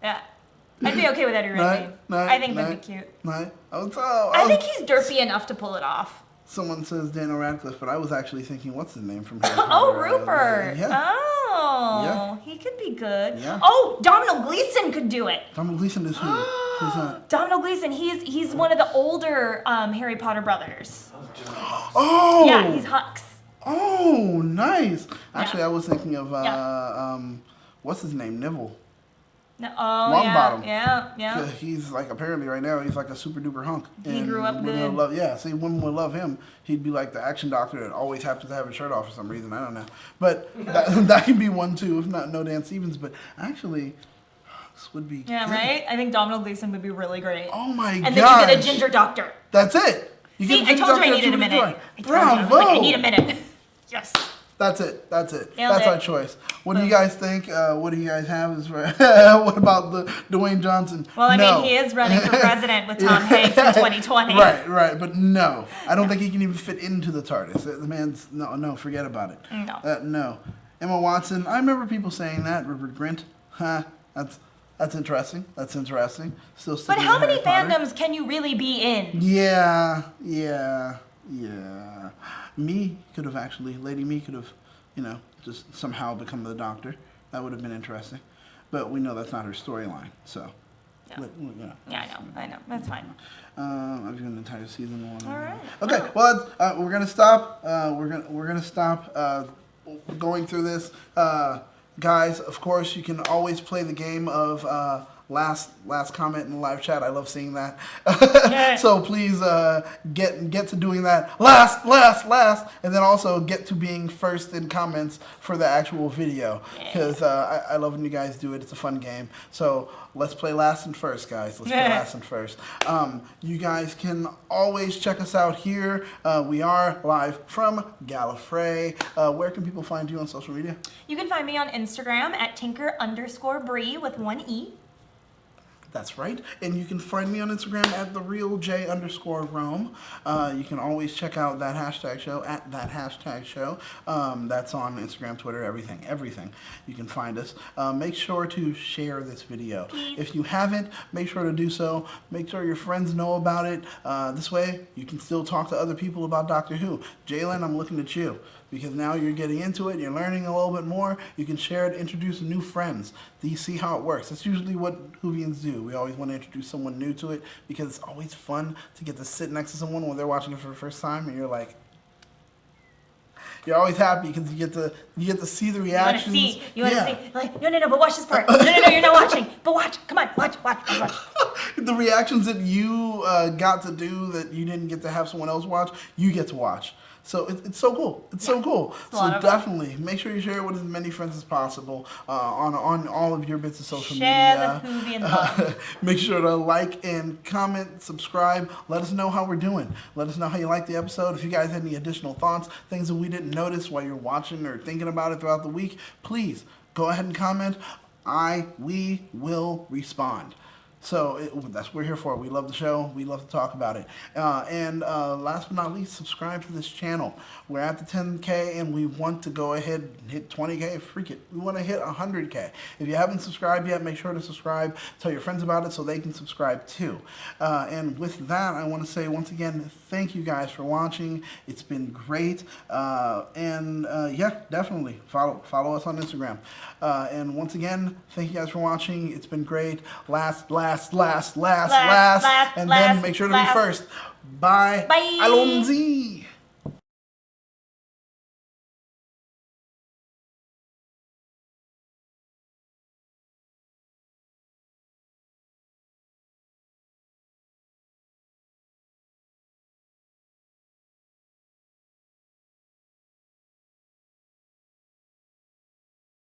Yeah, I'd be okay with Eddie Redmayne. I think that'd be cute. I think he's derpy enough to pull it off. Someone says Daniel Radcliffe, but I was actually thinking, what's his name from Harry Oh, Potter? Rupert. Yeah. Oh, Yeah. he could be good. Yeah. Oh, Domhnall Gleeson could do it. Domhnall Gleeson is who? Who's that? Domhnall Gleeson. He's one of the older Harry Potter brothers. Oh! Yeah, he's Hux. Oh, nice. Actually, Yeah. I was thinking of, Yeah. what's his name? Nibble. No, Longbottom. Yeah. He's like, apparently right now, he's like a super duper hunk. He grew up women good. would love, see, women would love him. He'd be like the action doctor that always happens to have his shirt off for some reason. I don't know. But that can be one too, if not no Dan Stevens. But actually, this would be Yeah, good. right? I think Domhnall Gleeson would be really great. Oh my god. And then you get a ginger doctor. That's it. You See, get a I ginger told you I doctor needed a at minute. Jupiter I Joy. told you, I was like, I need a minute. Yes. That's it. Nailed That's it. our choice. What do you guys think? What do you guys have? What about the Dwayne Johnson? Well, I No. mean, he is running for president with Tom Hanks in 2020. Right. But no. I don't think he can even fit into the TARDIS. The man's, no, forget about it. No. No. Emma Watson, I remember people saying that. Rupert Grint, that's interesting. Still But how many Harry Potter. fandoms can you really be in? Yeah. Lady Me could have, just somehow become the Doctor. That would have been interesting. But we know that's not her storyline, so. No. Yeah, I know. That's fine. I've given an entire season one. All right. Okay, well, we're gonna stop. We're gonna stop going through this, guys. Of course, you can always play the game of last comment in the live chat. I love seeing that. So please get to doing that last, and then also get to being first in comments for the actual video, because I love when you guys do it. It's a fun game. So let's play last and first, guys. Let's play last and first. You guys can always check us out here. We are live from Gallifrey. Where can people find you on social media? You can find me on Instagram at tinker_Bree with one E. That's right. And you can find me on Instagram at TheRealJ_Rome. You can always check out That Hashtag Show at That Hashtag Show. That's on Instagram, Twitter, everything. You can find us. Make sure to share this video. If you haven't, make sure to do so. Make sure your friends know about it. This way, you can still talk to other people about Doctor Who. Jalen, I'm looking at you. because now you're getting into it, you're learning a little bit more, you can share it, introduce new friends. You see how it works. That's usually what Whovians do. We always want to introduce someone new to it because it's always fun to get to sit next to someone when they're watching it for the first time and you're like, you're always happy because you get to see the reactions. You want to see, like, no, but watch this part. No, you're not watching. But watch, come on, watch. The reactions that you got to do that you didn't get to have someone else watch, you get to watch. So it's so cool. It's so cool. So definitely make sure you share it with as many friends as possible on all of your bits of social media. Share the Whovian love. Make sure to like and comment, subscribe. Let us know how we're doing. Let us know how you liked the episode. If you guys had any additional thoughts, things that we didn't notice while you're watching or thinking about it throughout the week, please go ahead and comment. We will respond. So that's what we're here for. We love the show. We love to talk about it. And last but not least, subscribe to this channel. We're at the 10K and we want to go ahead and hit 20K. Freak it. We want to hit 100K. If you haven't subscribed yet, make sure to subscribe. Tell your friends about it so they can subscribe too. And with that, I want to say once again, thank you guys for watching. It's been great. Yeah, definitely follow us on Instagram. And once again, thank you guys for watching. It's been great. Last. And then make sure to be first. Bye. Bye. Alonzi.